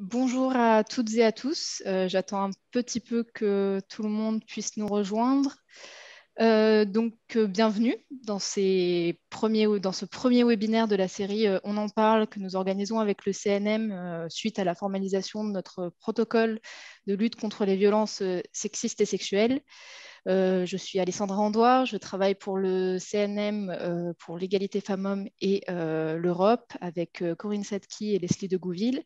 Bonjour à toutes et à tous. J'attends un petit peu que tout le monde puisse nous rejoindre. Bienvenue dans dans ce premier webinaire de la série On en parle que nous organisons avec le CNM suite à la formalisation de notre protocole de lutte contre les violences sexistes et sexuelles. Je suis Alessandra Andoire, je travaille pour le CNM pour l'égalité femmes-hommes et l'Europe avec Corinne Sadki et Leslie de Gouville.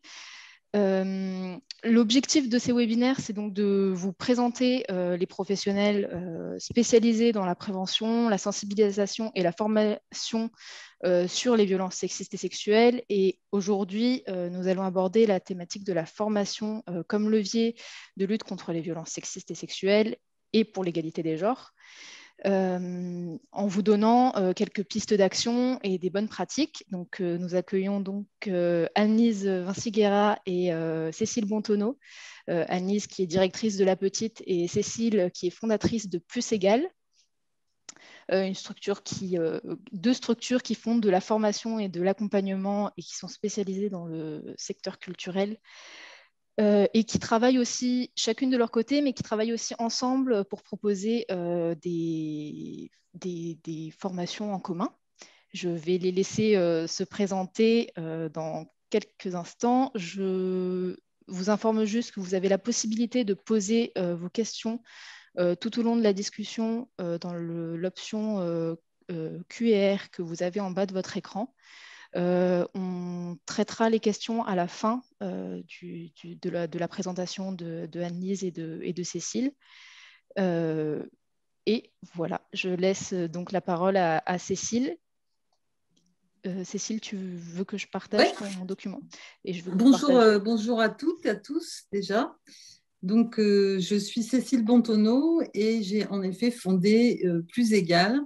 L'objectif de ces webinaires, c'est donc de vous présenter les professionnels spécialisés dans la prévention, la sensibilisation et la formation sur les violences sexistes et sexuelles. Et aujourd'hui, nous allons aborder la thématique de la formation comme levier de lutte contre les violences sexistes et sexuelles et pour l'égalité des genres. En vous donnant quelques pistes d'action et des bonnes pratiques. Donc, nous accueillons donc Anne-Lise Vinciguerra et Cécile Bontonneau. Anne-Lise qui est directrice de La Petite et Cécile qui est fondatrice de Plus Égal, deux structures qui font de la formation et de l'accompagnement et qui sont spécialisées dans le secteur culturel. Et qui travaillent aussi chacune de leur côté, mais qui travaillent aussi ensemble pour proposer des formations en commun. Je vais les laisser se présenter dans quelques instants. Je vous informe juste que vous avez la possibilité de poser vos questions tout au long de la discussion dans l'option Q&R que vous avez en bas de votre écran. On traitera les questions à la fin de la présentation de Anne-Lise et de Cécile. Et voilà, je laisse donc la parole à Cécile. Cécile, tu veux que je partage mon document et je veux Bonjour à toutes et à tous déjà. Donc, je suis Cécile Bontonneau et j'ai en effet fondé Plus Égal.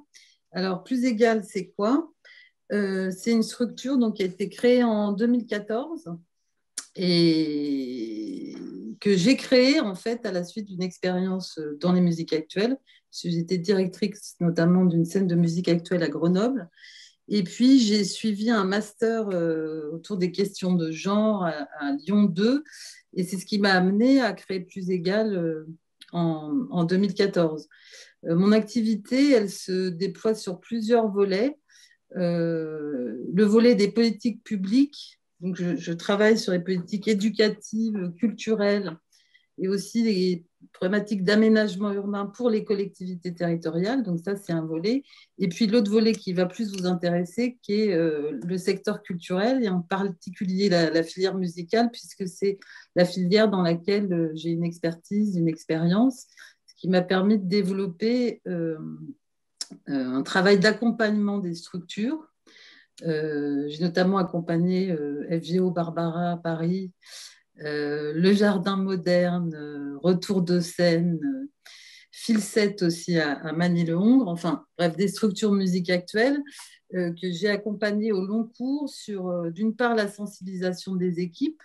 Alors, Plus Égal, c'est quoi? C'est une structure donc, qui a été créée en 2014 et que j'ai créée en fait à la suite d'une expérience dans les musiques actuelles. J'étais directrice notamment d'une scène de musique actuelle à Grenoble. Et puis, j'ai suivi un master autour des questions de genre à Lyon 2. Et c'est ce qui m'a amené à créer Plus Égal en 2014. Mon activité, elle se déploie sur plusieurs volets. Le volet des politiques publiques. Donc, je travaille sur les politiques éducatives, culturelles et aussi les problématiques d'aménagement urbain pour les collectivités territoriales. Donc ça, c'est un volet. Et puis l'autre volet qui va plus vous intéresser, qui est le secteur culturel, et en particulier la filière musicale, puisque c'est la filière dans laquelle j'ai une expertise, une expérience, ce qui m'a permis de développer un travail d'accompagnement des structures. J'ai notamment accompagné FGO Barbara à Paris, le Jardin Moderne, Retour de Seine, Filset aussi à Magny-le-Hongre, enfin bref, des structures musique actuelles que j'ai accompagnées au long cours sur, d'une part, la sensibilisation des équipes,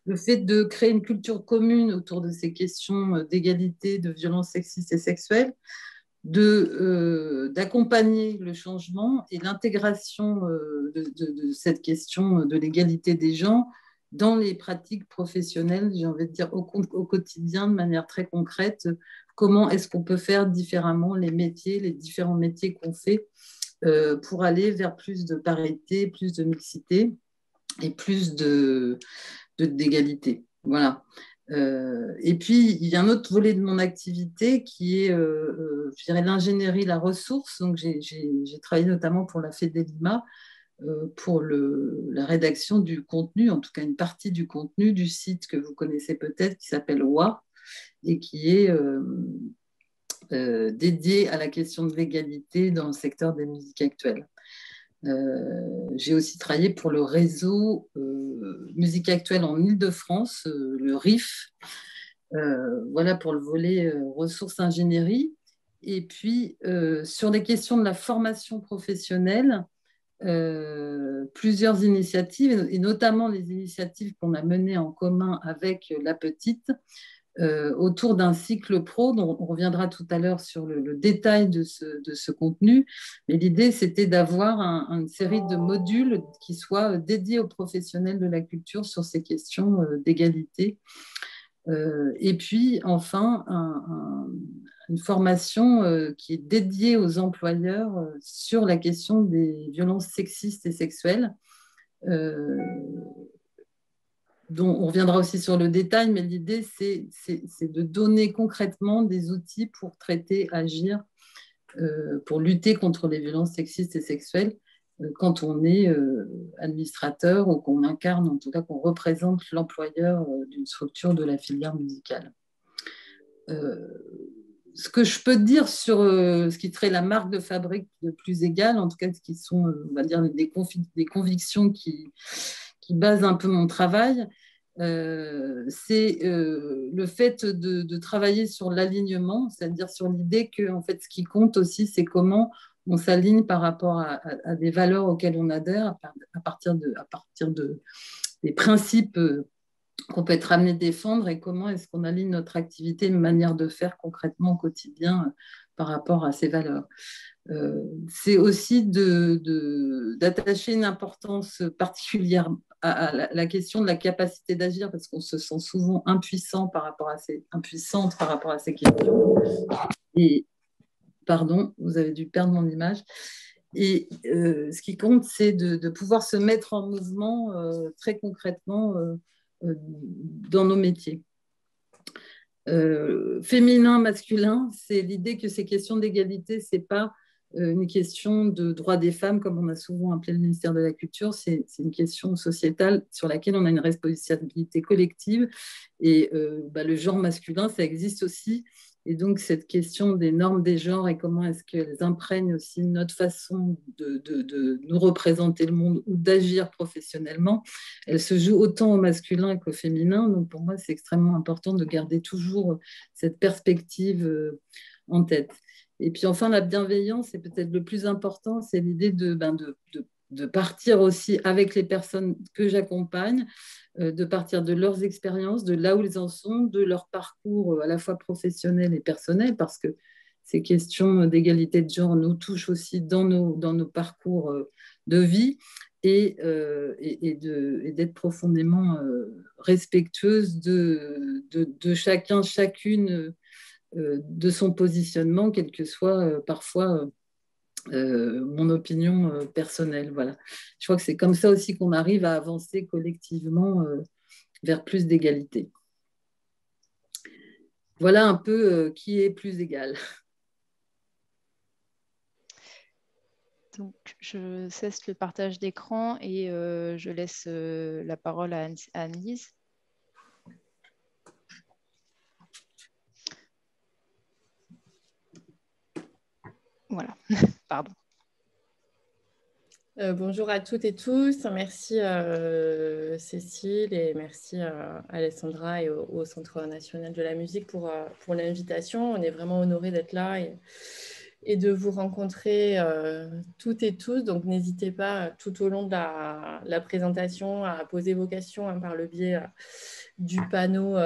le fait de créer une culture commune autour de ces questions d'égalité, de violences sexistes et sexuelles, d'accompagner le changement et l'intégration de cette question de l'égalité des genres dans les pratiques professionnelles, j'ai envie de dire au quotidien, de manière très concrète. Comment est-ce qu'on peut faire différemment les métiers, les différents métiers qu'on fait pour aller vers plus de parité, plus de mixité et plus d'égalité. Voilà. Et puis, il y a un autre volet de mon activité qui est, je dirais, l'ingénierie, la ressource. Donc, j'ai travaillé notamment pour la FEDELIMA, pour la rédaction du contenu, en tout cas une partie du contenu du site que vous connaissez peut-être, qui s'appelle WA, et qui est dédié à la question de l'égalité dans le secteur des musiques actuelles. J'ai aussi travaillé pour le réseau musique actuelle en Île-de-France, le RIF. Voilà pour le volet ressources ingénierie. Et puis, sur les questions de la formation professionnelle, plusieurs initiatives, et notamment les initiatives qu'on a menées en commun avec La Petite, autour d'un cycle pro, dont on reviendra tout à l'heure sur le détail de ce contenu. Mais l'idée, c'était d'avoir une série de modules qui soient dédiés aux professionnels de la culture sur ces questions d'égalité. Et puis, enfin, une formation qui est dédiée aux employeurs sur la question des violences sexistes et sexuelles, dont on reviendra aussi sur le détail, mais l'idée, c'est de donner concrètement des outils pour traiter, agir, pour lutter contre les violences sexistes et sexuelles quand on est administrateur ou qu'on incarne, en tout cas qu'on représente l'employeur d'une structure de la filière musicale. Ce que je peux dire sur ce qui serait la marque de fabrique de Plus Égal, en tout cas ce qui sont, on va dire, des convictions qui basent un peu mon travail, c'est le fait de travailler sur l'alignement, c'est-à-dire sur l'idée que en fait, ce qui compte aussi, c'est comment on s'aligne par rapport à des valeurs auxquelles on adhère, à partir des principes qu'on peut être amené à défendre, et comment est-ce qu'on aligne notre activité, une manière de faire concrètement au quotidien par rapport à ces valeurs. C'est aussi d'attacher une importance particulière à la question de la capacité d'agir, parce qu'on se sent souvent impuissante par rapport à ces questions. Et, pardon, vous avez dû perdre mon image. Et ce qui compte, c'est de pouvoir se mettre en mouvement très concrètement dans nos métiers. Féminin, masculin, c'est l'idée que ces questions d'égalité, c'est pas une question de droit des femmes, comme on a souvent appelé le ministère de la Culture, c'est une question sociétale sur laquelle on a une responsabilité collective. Et le genre masculin, ça existe aussi. Et donc, cette question des normes des genres et comment est-ce qu'elles imprègnent aussi notre façon de nous représenter le monde ou d'agir professionnellement, elle se joue autant au masculin qu'au féminin. Donc, pour moi, c'est extrêmement important de garder toujours cette perspective en tête. Et puis, enfin, la bienveillance, c'est peut-être le plus important, c'est l'idée de partir aussi avec les personnes que j'accompagne, de partir de leurs expériences, de là où ils en sont, de leur parcours à la fois professionnel et personnel, parce que ces questions d'égalité de genre nous touchent aussi dans nos parcours de vie, et d'être profondément respectueuse de chacun, chacune de son positionnement, quel que soit parfois mon opinion personnelle. Voilà. Je crois que c'est comme ça aussi qu'on arrive à avancer collectivement vers plus d'égalité. Voilà un peu qui est Plus Égal. Donc, je cesse le partage d'écran et je laisse la parole à Anne-Lise. Voilà, pardon. Bonjour à toutes et tous. Merci Cécile et merci Alessandra et au Centre national de la musique pour l'invitation. On est vraiment honorés d'être là et de vous rencontrer toutes et tous. Donc, n'hésitez pas tout au long de la présentation à poser vos questions par le biais du panneau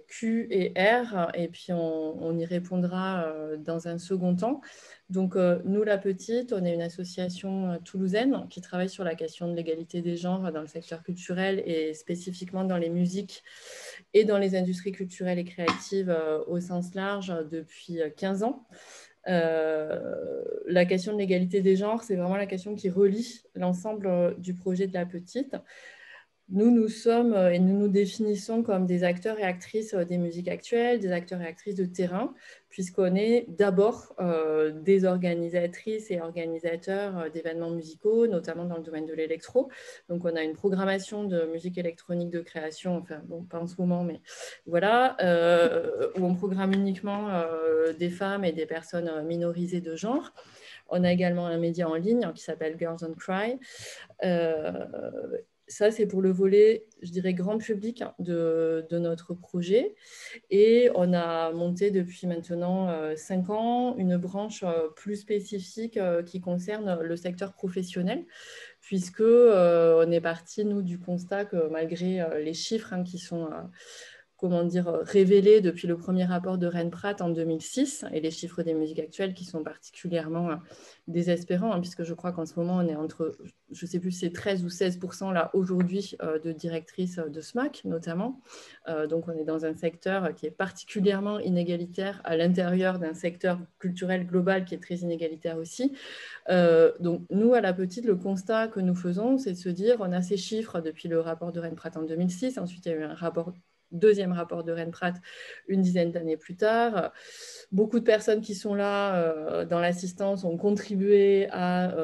Q et R. Et puis, on y répondra dans un second temps. Donc, nous, La Petite, on est une association toulousaine qui travaille sur la question de l'égalité des genres dans le secteur culturel et spécifiquement dans les musiques et dans les industries culturelles et créatives au sens large depuis 15 ans. La question de l'égalité des genres, c'est vraiment la question qui relie l'ensemble du projet de La Petite. Nous sommes et nous nous définissons comme des acteurs et actrices des musiques actuelles, des acteurs et actrices de terrain, puisqu'on est d'abord des organisatrices et organisateurs d'événements musicaux, notamment dans le domaine de l'électro. Donc, on a une programmation de musique électronique de création, enfin, bon, pas en ce moment, mais voilà, où on programme uniquement des femmes et des personnes minorisées de genre. On a également un média en ligne qui s'appelle Girls Don't Cry. Ça, c'est pour le volet, je dirais, grand public de notre projet. Et on a monté depuis maintenant 5 ans une branche plus spécifique qui concerne le secteur professionnel, puisqu'on est parti, nous, du constat que malgré les chiffres qui sont révélé depuis le premier rapport de Rennes-Pratt en 2006 et les chiffres des musiques actuelles qui sont particulièrement désespérants, hein, puisque je crois qu'en ce moment, on est entre, je ne sais plus si c'est 13 ou 16% là aujourd'hui de directrices de SMAC notamment. Donc, on est dans un secteur qui est particulièrement inégalitaire à l'intérieur d'un secteur culturel global qui est très inégalitaire aussi. Donc, nous, à La Petite, le constat que nous faisons, c'est de se dire, on a ces chiffres depuis le rapport de Rennes-Pratt en 2006. Ensuite, il y a eu un deuxième rapport de Rennes-Pratt une dizaine d'années plus tard. Beaucoup de personnes qui sont là dans l'assistance ont contribué à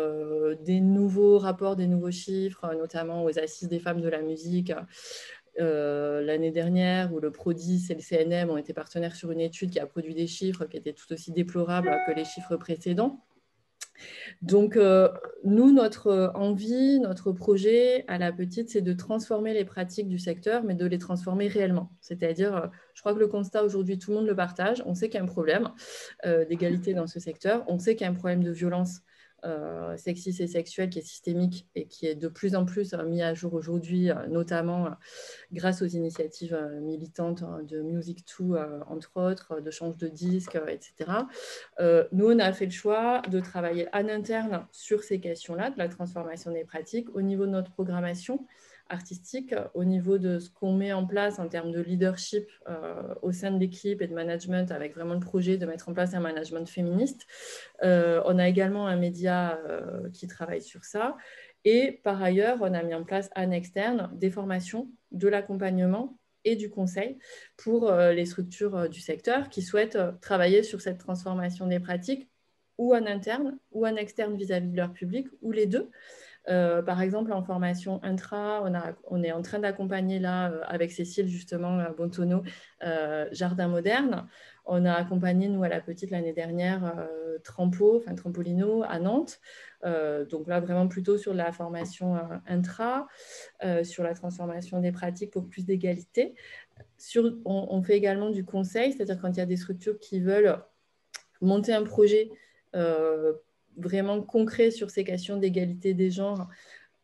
des nouveaux rapports, des nouveaux chiffres, notamment aux Assises des femmes de la musique l'année dernière, où le PRODIS et le CNM ont été partenaires sur une étude qui a produit des chiffres qui étaient tout aussi déplorables que les chiffres précédents. Donc, nous, notre envie, notre projet à La Petite, c'est de transformer les pratiques du secteur, mais de les transformer réellement. C'est-à-dire, je crois que le constat aujourd'hui, tout le monde le partage. On sait qu'il y a un problème d'égalité dans ce secteur. On sait qu'il y a un problème de violence sexiste et sexuelle qui est systémique et qui est de plus en plus mis à jour aujourd'hui, notamment grâce aux initiatives militantes de Music2, entre autres, de Change de disque, etc. Nous, on a fait le choix de travailler en interne sur ces questions-là, de la transformation des pratiques, au niveau de notre programmation artistique, au niveau de ce qu'on met en place en termes de leadership au sein de l'équipe et de management, avec vraiment le projet de mettre en place un management féministe. On a également un média qui travaille sur ça. Et par ailleurs, on a mis en place en externe des formations, de l'accompagnement et du conseil pour les structures du secteur qui souhaitent travailler sur cette transformation des pratiques ou en interne ou en externe vis-à-vis de leur public, ou les deux. Par exemple, en formation intra, on est en train d'accompagner là, avec Cécile justement, Bontonneau, Jardin Moderne. On a accompagné, nous, à La Petite, l'année dernière, Trampolino à Nantes. Donc là, vraiment plutôt sur la formation intra, sur la transformation des pratiques pour plus d'égalité. On fait également du conseil, c'est-à-dire quand il y a des structures qui veulent monter un projet vraiment concret sur ces questions d'égalité des genres.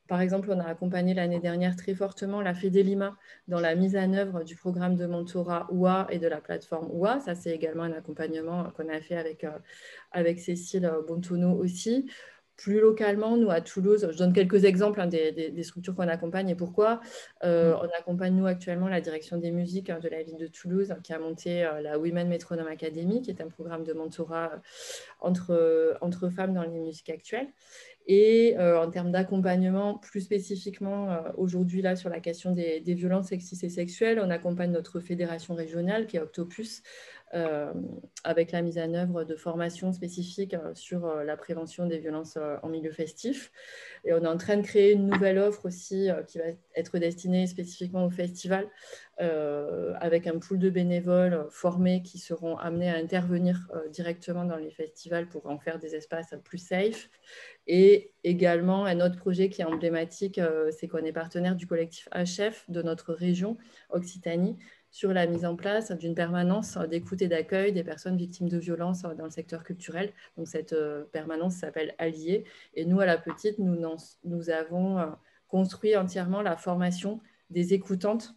Par exemple, on a accompagné l'année dernière très fortement la Fedelima dans la mise en œuvre du programme de mentorat OUA et de la plateforme OUA. Ça, c'est également un accompagnement qu'on a fait avec Cécile Bontonneau aussi. Plus localement, nous, à Toulouse, je donne quelques exemples des structures qu'on accompagne et pourquoi. On accompagne, nous, actuellement, la direction des musiques de la ville de Toulouse qui a monté la Women Metronome Academy, qui est un programme de mentorat entre femmes dans les musiques actuelles. Et en termes d'accompagnement, plus spécifiquement aujourd'hui là sur la question des violences sexistes et sexuelles, on accompagne notre fédération régionale qui est Octopus avec la mise en œuvre de formations spécifiques sur la prévention des violences en milieu festif. Et on est en train de créer une nouvelle offre aussi qui va être destinée spécifiquement au festival avec un pool de bénévoles formés qui seront amenés à intervenir directement dans les festivals pour en faire des espaces plus safe. Et également, un autre projet qui est emblématique, c'est qu'on est partenaire du collectif HF de notre région Occitanie sur la mise en place d'une permanence d'écoute et d'accueil des personnes victimes de violences dans le secteur culturel. Donc, cette permanence s'appelle Allier. Et nous, à La Petite, nous avons construit entièrement la formation des écoutantes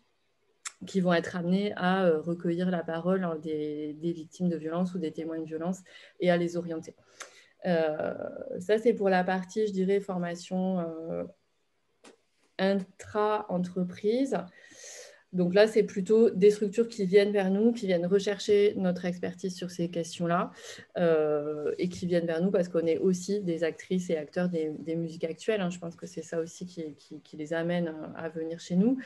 qui vont être amenées à recueillir la parole des victimes de violences ou des témoins de violences et à les orienter. Ça, c'est pour la partie, je dirais, formation intra-entreprise. Donc là, c'est plutôt des structures qui viennent vers nous, qui viennent rechercher notre expertise sur ces questions-là et qui viennent vers nous parce qu'on est aussi des actrices et acteurs des musiques actuelles. Hein. Je pense que c'est ça aussi qui les amène à venir chez nous.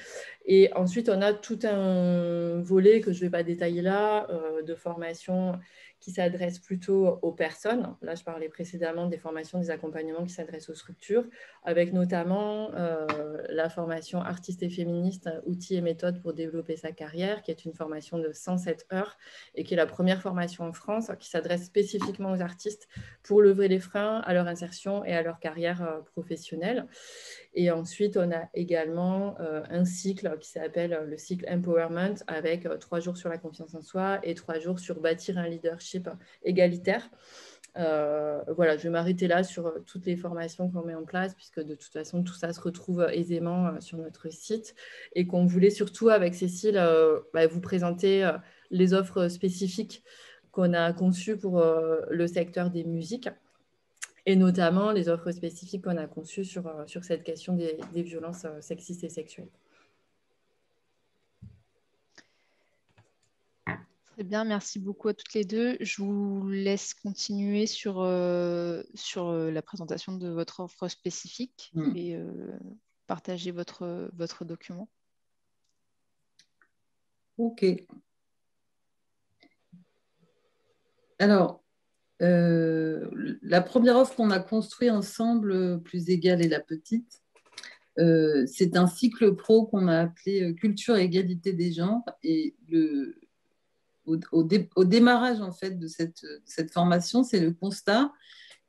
Et ensuite, on a tout un volet que je ne vais pas détailler là, de formation qui s'adresse plutôt aux personnes. Là, je parlais précédemment des formations, des accompagnements qui s'adressent aux structures, avec notamment la formation artiste et féministe, outils et méthodes pour développer sa carrière, qui est une formation de 107 heures et qui est la première formation en France qui s'adresse spécifiquement aux artistes pour lever les freins à leur insertion et à leur carrière professionnelle. Et ensuite, on a également un cycle qui s'appelle le cycle Empowerment avec 3 jours sur la confiance en soi et 3 jours sur bâtir un leadership égalitaire. Voilà, je vais m'arrêter là sur toutes les formations qu'on met en place, puisque de toute façon, tout ça se retrouve aisément sur notre site, et qu'on voulait surtout, avec Cécile, vous présenter les offres spécifiques qu'on a conçues pour le secteur des musiques, et notamment les offres spécifiques qu'on a conçues sur cette question des violences sexistes et sexuelles. Très bien, merci beaucoup à toutes les deux. Je vous laisse continuer sur la présentation de votre offre spécifique et partager votre document. Ok. Alors, la première offre qu'on a construite ensemble, Plus égale et la petite, c'est un cycle pro qu'on a appelé Culture et égalité des genres. Et au démarrage en fait de cette formation, c'est le constat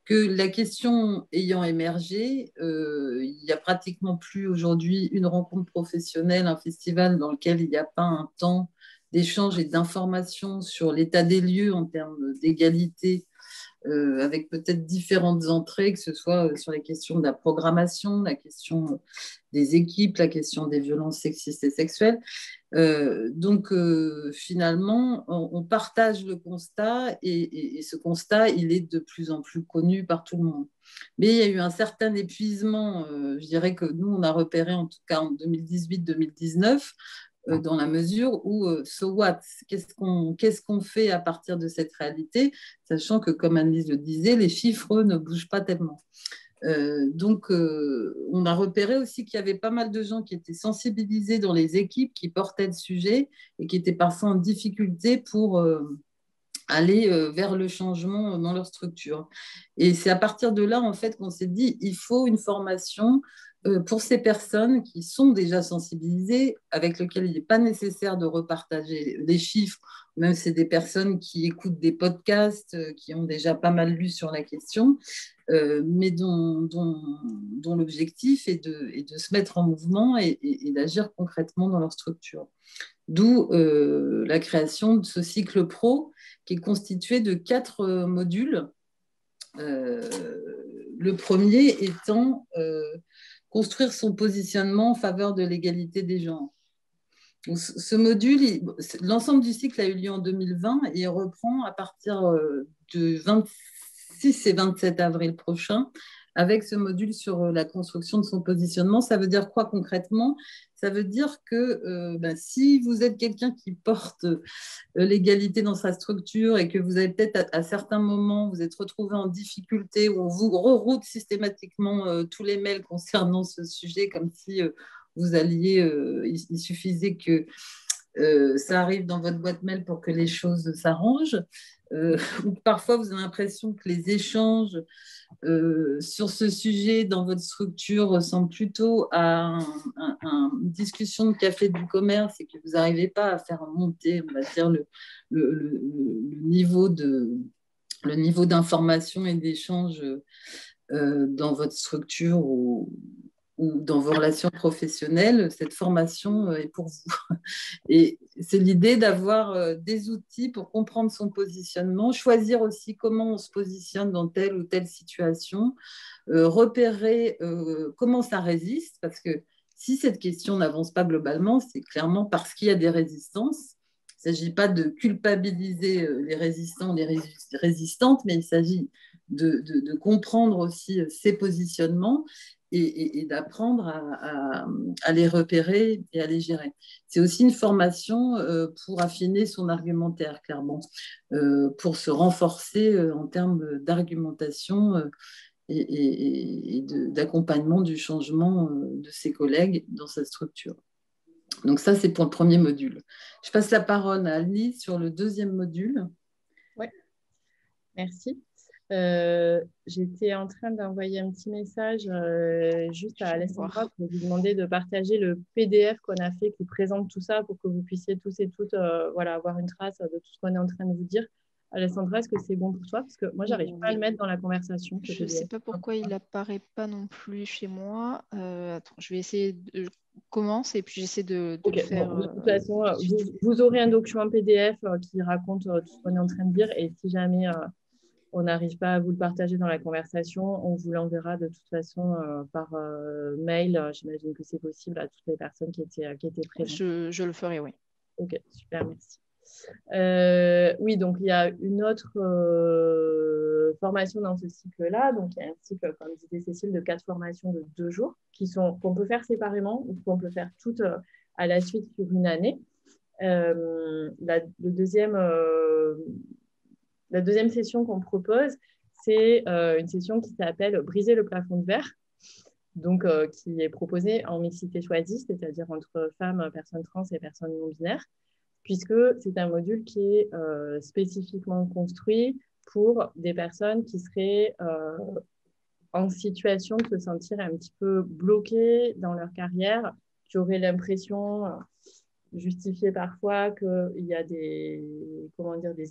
que la question ayant émergé, il n'y a pratiquement plus aujourd'hui une rencontre professionnelle, un festival dans lequel il n'y a pas un temps d'échange et d'information sur l'état des lieux en termes d'égalité, avec peut-être différentes entrées, que ce soit sur les questions de la programmation, la question des équipes, la question des violences sexistes et sexuelles. Donc, finalement, on partage le constat et ce constat, il est de plus en plus connu par tout le monde. Mais il y a eu un certain épuisement, je dirais que nous, on a repéré en tout cas en 2018-2019, dans la mesure où, so what, qu'est-ce qu'on fait à partir de cette réalité, sachant que, comme Annelise le disait, les chiffres ne bougent pas tellement. Donc, on a repéré aussi qu'il y avait pas mal de gens qui étaient sensibilisés dans les équipes, qui portaient le sujet et qui étaient parfois en difficulté pour aller vers le changement dans leur structure. Et c'est à partir de là, en fait, qu'on s'est dit, il faut une formation pour ces personnes qui sont déjà sensibilisées, avec lesquelles il n'est pas nécessaire de repartager les chiffres, même si c'est des personnes qui écoutent des podcasts, qui ont déjà pas mal lu sur la question, mais dont l'objectif est de se mettre en mouvement et d'agir concrètement dans leur structure. D'où la création de ce cycle pro qui est constitué de 4 modules. Le premier étant construire son positionnement en faveur de l'égalité des genres. Donc, ce module, l'ensemble du cycle a eu lieu en 2020 et il reprend à partir du 26 et 27 avril prochain avec ce module sur la construction de son positionnement. Ça veut dire quoi concrètement ? Ça veut dire que si vous êtes quelqu'un qui porte l'égalité dans sa structure et que vous avez peut-être à certains moments, vous êtes retrouvé en difficulté ou on vous reroute systématiquement tous les mails concernant ce sujet comme si vous alliez, il suffisait que ça arrive dans votre boîte mail pour que les choses s'arrangent. Ou parfois vous avez l'impression que les échanges sur ce sujet dans votre structure ressemblent plutôt à une discussion de café du commerce et que vous n'arrivez pas à faire monter, on va dire, le niveau d'information et d'échange dans votre structure ou dans vos relations professionnelles, cette formation est pour vous. Et c'est l'idée d'avoir des outils pour comprendre son positionnement, choisir aussi comment on se positionne dans telle ou telle situation, repérer comment ça résiste, parce que si cette question n'avance pas globalement, c'est clairement parce qu'il y a des résistances. Il ne s'agit pas de culpabiliser les résistants, les résistantes, mais il s'agit de comprendre aussi ces positionnements et d'apprendre à les repérer et à les gérer. C'est aussi une formation pour affiner son argumentaire, clairement, pour se renforcer en termes d'argumentation et d'accompagnement du changement de ses collègues dans sa structure. Donc ça, c'est pour le premier module. Je passe la parole à Alice sur le deuxième module. Oui, merci. J'étais en train d'envoyer un petit message juste à Alessandra pour lui demander de partager le PDF qu'on a fait qui présente tout ça pour que vous puissiez tous et toutes avoir une trace de tout ce qu'on est en train de vous dire. Alessandra, est-ce que c'est bon pour toi? Parce que moi, je n'arrive pas à le mettre dans la conversation. Je ne sais pas pourquoi il n'apparaît pas non plus chez moi. Attends, je vais essayer de commence et puis j'essaie de le faire. Bon, de toute façon, vous aurez un document PDF qui raconte tout ce qu'on est en train de dire et si jamais on n'arrive pas à vous le partager dans la conversation, on vous l'enverra de toute façon par mail. J'imagine que c'est possible à toutes les personnes qui étaient présentes. Je le ferai, oui. Ok, super, merci. Oui, donc il y a une autre formation dans ce cycle-là. Donc il y a un cycle, comme disait Cécile, de 4 formations de 2 jours qu'on peut faire séparément ou qu'on peut faire toutes à la suite sur une année. La deuxième session qu'on propose, c'est une session qui s'appelle Briser le plafond de verre, donc qui est proposée en mixité choisie, c'est-à-dire entre femmes, personnes trans et personnes non-binaires, puisque c'est un module qui est spécifiquement construit pour des personnes qui seraient en situation de se sentir un petit peu bloquées dans leur carrière, qui auraient l'impression, justifiée parfois, qu'il y a des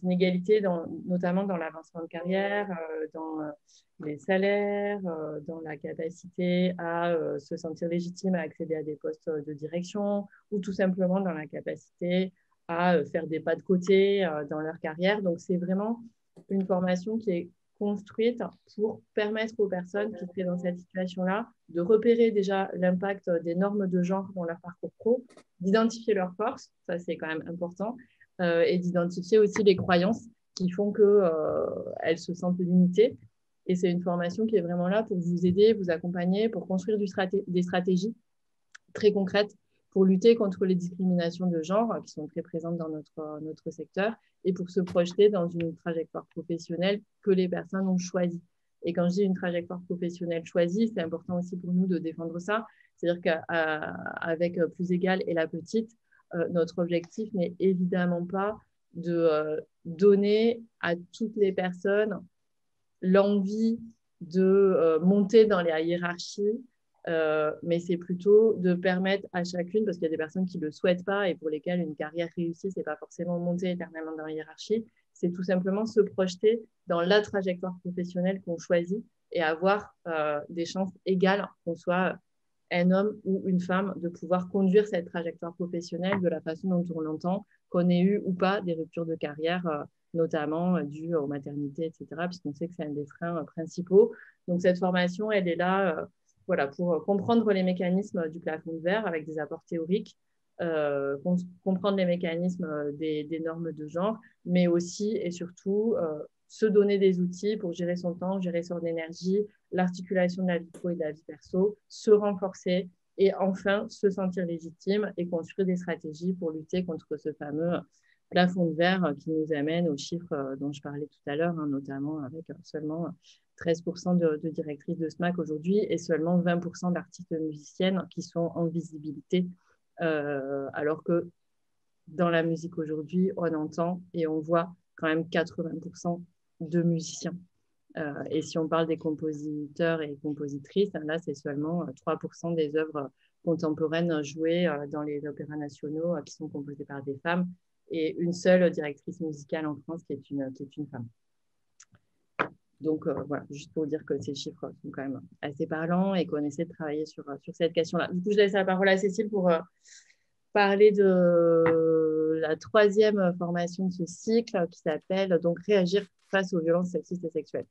inégalités, notamment dans l'avancement de carrière, dans les salaires, dans la capacité à se sentir légitime à accéder à des postes de direction, ou tout simplement dans la capacité à faire des pas de côté dans leur carrière. Donc, c'est vraiment une formation qui est construite pour permettre aux personnes qui seraient dans cette situation-là de repérer déjà l'impact des normes de genre dans leur parcours pro, d'identifier leurs forces, ça c'est quand même important, et d'identifier aussi les croyances qui font qu'elles se sentent limitées. Et c'est une formation qui est vraiment là pour vous aider, vous accompagner, pour construire des stratégies très concrètes pour lutter contre les discriminations de genre qui sont très présentes dans notre secteur et pour se projeter dans une trajectoire professionnelle que les personnes ont choisie. Et quand je dis une trajectoire professionnelle choisie, c'est important aussi pour nous de défendre ça. C'est-à-dire qu'avec Plus Égal et La Petite, notre objectif n'est évidemment pas de donner à toutes les personnes l'envie de monter dans les hiérarchies, mais c'est plutôt de permettre à chacune, parce qu'il y a des personnes qui ne le souhaitent pas et pour lesquelles une carrière réussie, ce n'est pas forcément monter éternellement dans la hiérarchie, c'est tout simplement se projeter dans la trajectoire professionnelle qu'on choisit et avoir des chances égales, qu'on soit un homme ou une femme, de pouvoir conduire cette trajectoire professionnelle de la façon dont on l'entend, qu'on ait eu ou pas des ruptures de carrière, notamment dues aux maternités, etc., puisqu'on sait que c'est un des freins principaux. Donc, cette formation, elle est là pour comprendre les mécanismes du plafond de verre avec des apports théoriques, comprendre les mécanismes des normes de genre, mais aussi et surtout se donner des outils pour gérer son temps, gérer son énergie, l'articulation de la vie pro et de la vie perso, se renforcer et enfin se sentir légitime et construire des stratégies pour lutter contre ce fameux plafond de verre qui nous amène aux chiffres dont je parlais tout à l'heure, notamment avec seulement 13% de directrices de SMAC aujourd'hui et seulement 20% d'artistes musiciennes qui sont en visibilité, alors que dans la musique aujourd'hui, on entend et on voit quand même 80% de musiciens. Et si on parle des compositeurs et compositrices, là, c'est seulement 3% des œuvres contemporaines jouées dans les opéras nationaux qui sont composées par des femmes et une seule directrice musicale en France qui est une femme. Donc, voilà, juste pour dire que ces chiffres sont quand même assez parlants et qu'on essaie de travailler sur cette question-là. Du coup, je laisse la parole à Cécile pour parler de la 3e formation de ce cycle qui s'appelle donc Réagir face aux violences sexistes et sexuelles.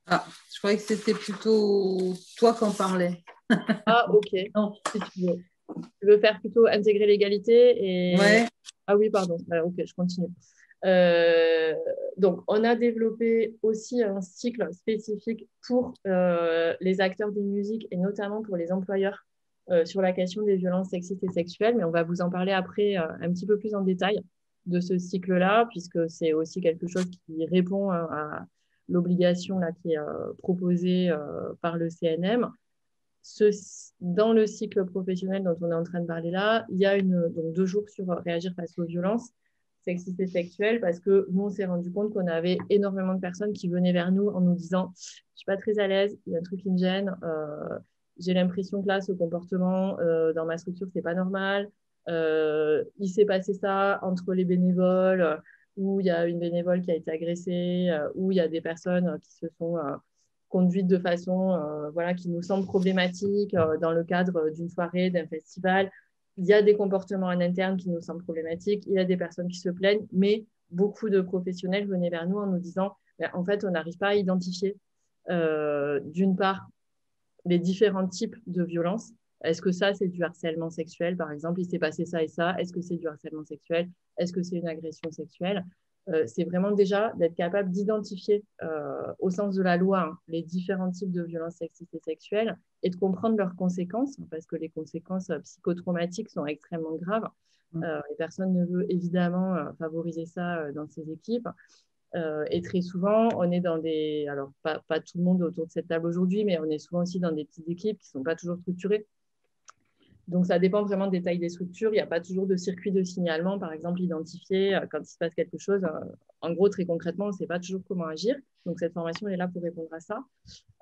Ah, je croyais que c'était plutôt toi qui en parlais. Ah, ok. Non, si tu veux. Je veux faire plutôt intégrer l'égalité et... Ouais. Ah oui, pardon. Ok, je continue. Donc, on a développé aussi un cycle spécifique pour les acteurs des musiques et notamment pour les employeurs sur la question des violences sexistes et sexuelles, mais on va vous en parler après un petit peu plus en détail de ce cycle-là, puisque c'est aussi quelque chose qui répond à l'obligation là, qui est proposée par le CNM. Dans le cycle professionnel dont on est en train de parler là, il y a donc 2 jours sur réagir face aux violences sexistes et sexuelles, parce que nous, on s'est rendu compte qu'on avait énormément de personnes qui venaient vers nous en nous disant « je ne suis pas très à l'aise, il y a un truc qui me gêne, j'ai l'impression que là, ce comportement dans ma structure, ce n'est pas normal, il s'est passé ça entre les bénévoles, où il y a une bénévole qui a été agressée, où il y a des personnes qui se sont conduites de façon qui nous semble problématique dans le cadre d'une soirée, d'un festival. Il y a des comportements en interne qui nous semblent problématiques, il y a des personnes qui se plaignent, mais beaucoup de professionnels venaient vers nous en nous disant mais en fait, on n'arrive pas à identifier, d'une part, les différents types de violences. Est-ce que ça, c'est du harcèlement sexuel, par exemple? Il s'est passé ça et ça. Est-ce que c'est du harcèlement sexuel? Est-ce que c'est une agression sexuelle? C'est vraiment déjà d'être capable d'identifier, au sens de la loi, hein, les différents types de violences sexistes et sexuelles et de comprendre leurs conséquences, parce que les conséquences psychotraumatiques sont extrêmement graves. Et personne ne veut évidemment favoriser ça dans ses équipes. Et très souvent, on est dans des... Alors, pas tout le monde autour de cette table aujourd'hui, mais on est souvent aussi dans des petites équipes qui ne sont pas toujours structurées. Donc, ça dépend vraiment des tailles des structures. Il n'y a pas toujours de circuit de signalement, par exemple, identifié quand il se passe quelque chose. En gros, très concrètement, on ne sait pas toujours comment agir. Donc, cette formation, elle est là pour répondre à ça.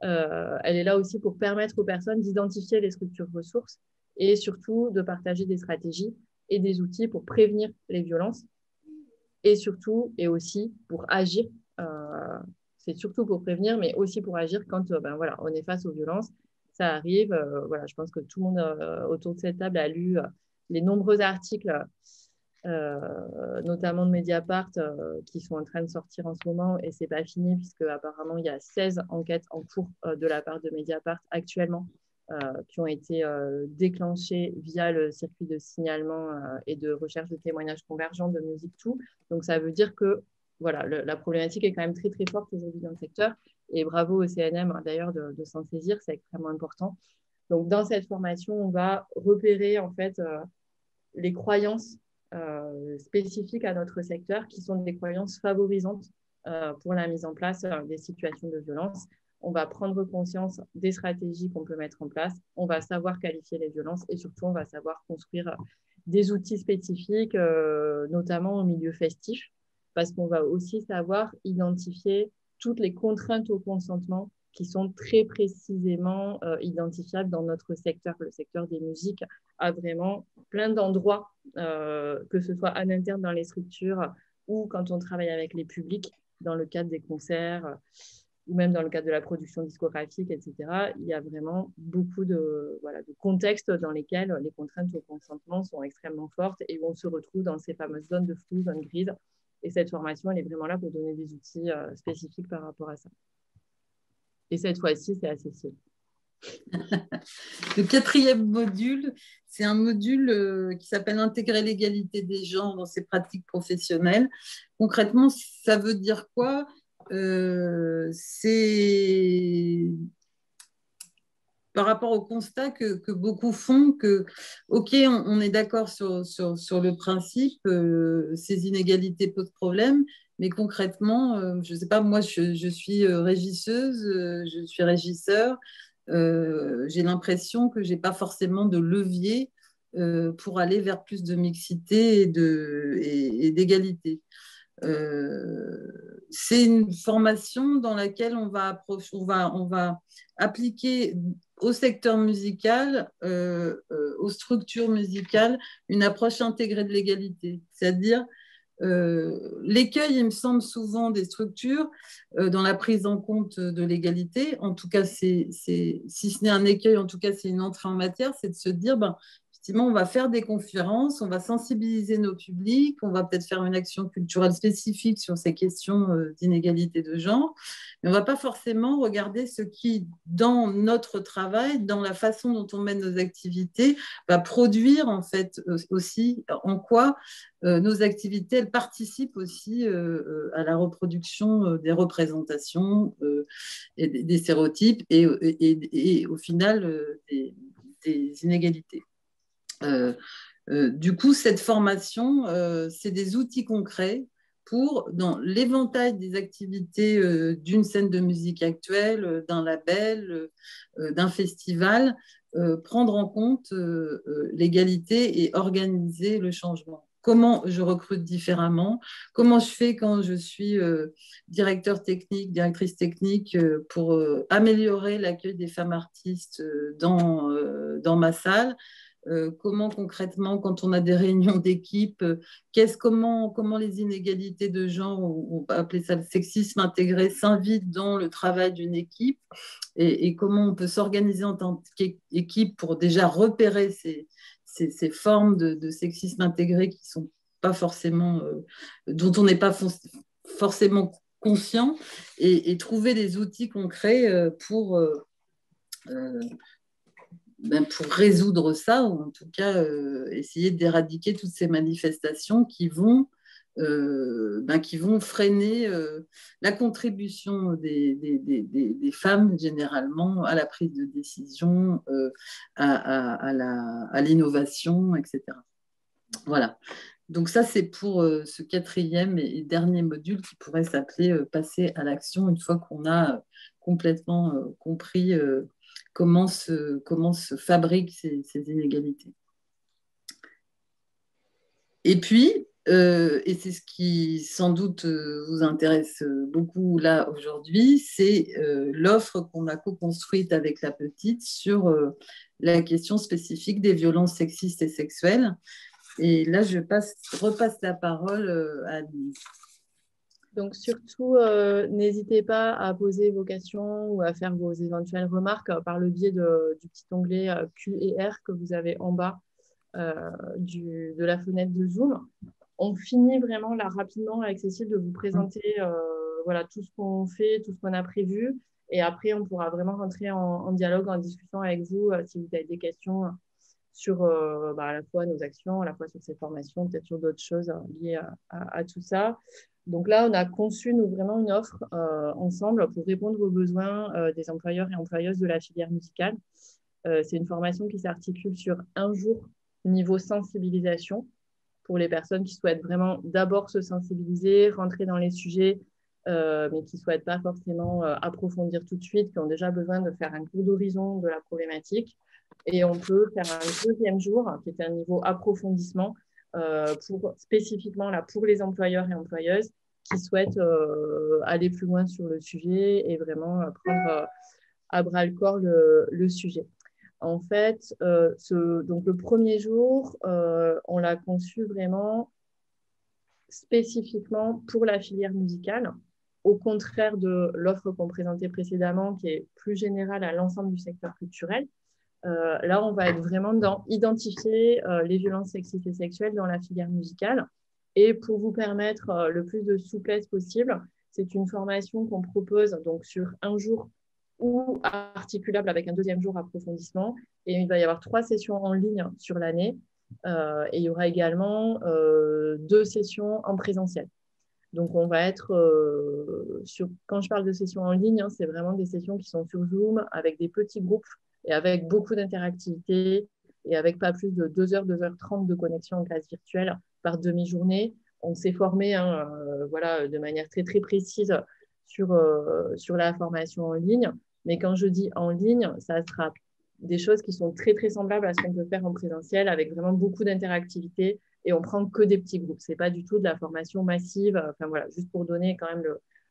Elle est là aussi pour permettre aux personnes d'identifier les structures ressources et surtout de partager des stratégies et des outils pour prévenir les violences et surtout et aussi pour agir. C'est surtout pour prévenir, mais aussi pour agir quand voilà, on est face aux violences. Ça arrive. Voilà, je pense que tout le monde autour de cette table a lu les nombreux articles, notamment de Mediapart, qui sont en train de sortir en ce moment, et ce n'est pas fini, puisque apparemment il y a 16 enquêtes en cours de la part de Mediapart actuellement, qui ont été déclenchées via le circuit de signalement et de recherche de témoignages convergents de Music2. Donc, ça veut dire que voilà, la problématique est quand même très, très forte aujourd'hui dans le secteur. Et bravo au CNM, d'ailleurs, de s'en saisir, c'est extrêmement important. Donc, dans cette formation, on va repérer, en fait, les croyances spécifiques à notre secteur, qui sont des croyances favorisantes pour la mise en place des situations de violence. On va prendre conscience des stratégies qu'on peut mettre en place, on va savoir qualifier les violences et surtout, on va savoir construire des outils spécifiques, notamment au milieu festif, parce qu'on va aussi savoir identifier toutes les contraintes au consentement qui sont très précisément identifiables dans notre secteur. Le secteur des musiques a vraiment plein d'endroits, que ce soit en interne dans les structures ou quand on travaille avec les publics, dans le cadre des concerts, ou même dans le cadre de la production discographique, etc. Il y a vraiment beaucoup de contextes dans lesquels les contraintes au consentement sont extrêmement fortes et où on se retrouve dans ces fameuses zones de flou, zones grises. Et cette formation, elle est vraiment là pour donner des outils spécifiques par rapport à ça. Et cette fois-ci, c'est à Cécile. Le 4e module, c'est un module qui s'appelle « Intégrer l'égalité des genres dans ses pratiques professionnelles ». Concrètement, ça veut dire quoi ? C'est par rapport au constat que beaucoup font que, OK, on est d'accord sur le principe, ces inégalités posent problème, mais concrètement, je ne sais pas, moi, je suis régisseuse, je suis régisseur, j'ai l'impression que je n'ai pas forcément de levier pour aller vers plus de mixité et d'égalité. C'est une formation dans laquelle on va appliquer au secteur musical, aux structures musicales, une approche intégrée de l'égalité. C'est-à-dire, l'écueil, il me semble souvent des structures dans la prise en compte de l'égalité, en tout cas, si ce n'est un écueil, en tout cas, c'est une entrée en matière, c'est de se dire, effectivement, on va faire des conférences, on va sensibiliser nos publics, on va peut-être faire une action culturelle spécifique sur ces questions d'inégalité de genre, mais on ne va pas forcément regarder ce qui, dans notre travail, dans la façon dont on mène nos activités, va produire en fait aussi en quoi nos activités, elles participent aussi à la reproduction des représentations et des stéréotypes et au final des inégalités. Du coup, cette formation, c'est des outils concrets pour, dans l'éventail des activités d'une scène de musique actuelle, d'un label, d'un festival, prendre en compte l'égalité et organiser le changement. Comment je recrute différemment, comment je fais quand je suis directeur technique, directrice technique pour améliorer l'accueil des femmes artistes dans ma salle. Comment concrètement, quand on a des réunions d'équipe, comment les inégalités de genre, on va appeler ça le sexisme intégré, s'invitent dans le travail d'une équipe et comment on peut s'organiser en tant qu'équipe pour déjà repérer ces formes de sexisme intégré qui sont pas forcément, dont on n'est pas forcément conscient et trouver des outils concrets pour résoudre ça, ou en tout cas essayer d'éradiquer toutes ces manifestations qui vont freiner la contribution des femmes généralement à la prise de décision, à l'innovation, etc. Voilà. Donc ça, c'est pour ce 4e et dernier module qui pourrait s'appeler passer à l'action, une fois qu'on a complètement compris comment se fabriquent ces inégalités. Et puis, et c'est ce qui sans doute vous intéresse beaucoup là aujourd'hui, c'est l'offre qu'on a co-construite avec la petite sur la question spécifique des violences sexistes et sexuelles. Et là, je repasse la parole à Lise. Donc, surtout, n'hésitez pas à poser vos questions ou à faire vos éventuelles remarques par le biais du petit onglet Q et R que vous avez en bas de la fenêtre de Zoom. On finit vraiment là rapidement avec Cécile de vous présenter voilà, tout ce qu'on fait, tout ce qu'on a prévu. Et après, on pourra vraiment rentrer en dialogue, en discussion avec vous si vous avez des questions sur à la fois nos actions, à la fois sur ces formations, peut-être sur d'autres choses liées à tout ça. Donc là, on a conçu nous, vraiment une offre ensemble pour répondre aux besoins des employeurs et employeuses de la filière musicale. C'est une formation qui s'articule sur un jour niveau sensibilisation pour les personnes qui souhaitent vraiment d'abord se sensibiliser, rentrer dans les sujets, mais qui ne souhaitent pas forcément approfondir tout de suite, qui ont déjà besoin de faire un tour d'horizon de la problématique. Et on peut faire un deuxième jour, qui est un niveau approfondissement, spécifiquement là, pour les employeurs et employeuses qui souhaitent aller plus loin sur le sujet et vraiment prendre à bras-le-corps le sujet. En fait, donc le premier jour, on l'a conçu vraiment spécifiquement pour la filière musicale, au contraire de l'offre qu'on présentait précédemment, qui est plus générale à l'ensemble du secteur culturel. Là, on va être vraiment dans identifier les violences sexistes et sexuelles dans la filière musicale. Et pour vous permettre le plus de souplesse possible, c'est une formation qu'on propose donc sur un jour ou articulable avec un deuxième jour approfondissement. Et il va y avoir 3 sessions en ligne sur l'année. Et il y aura également 2 sessions en présentiel. Donc, on va être quand je parle de sessions en ligne, c'est vraiment des sessions qui sont sur Zoom avec des petits groupes et avec beaucoup d'interactivité et avec pas plus de 2h, 2h30 de connexion en classe virtuelle par demi-journée. On s'est formé voilà, de manière très, très précise sur la formation en ligne. Mais quand je dis en ligne, ça sera des choses qui sont très, très semblables à ce qu'on peut faire en présentiel avec vraiment beaucoup d'interactivité et on prend que des petits groupes. Ce n'est pas du tout de la formation massive. Enfin, voilà, juste pour donner quand même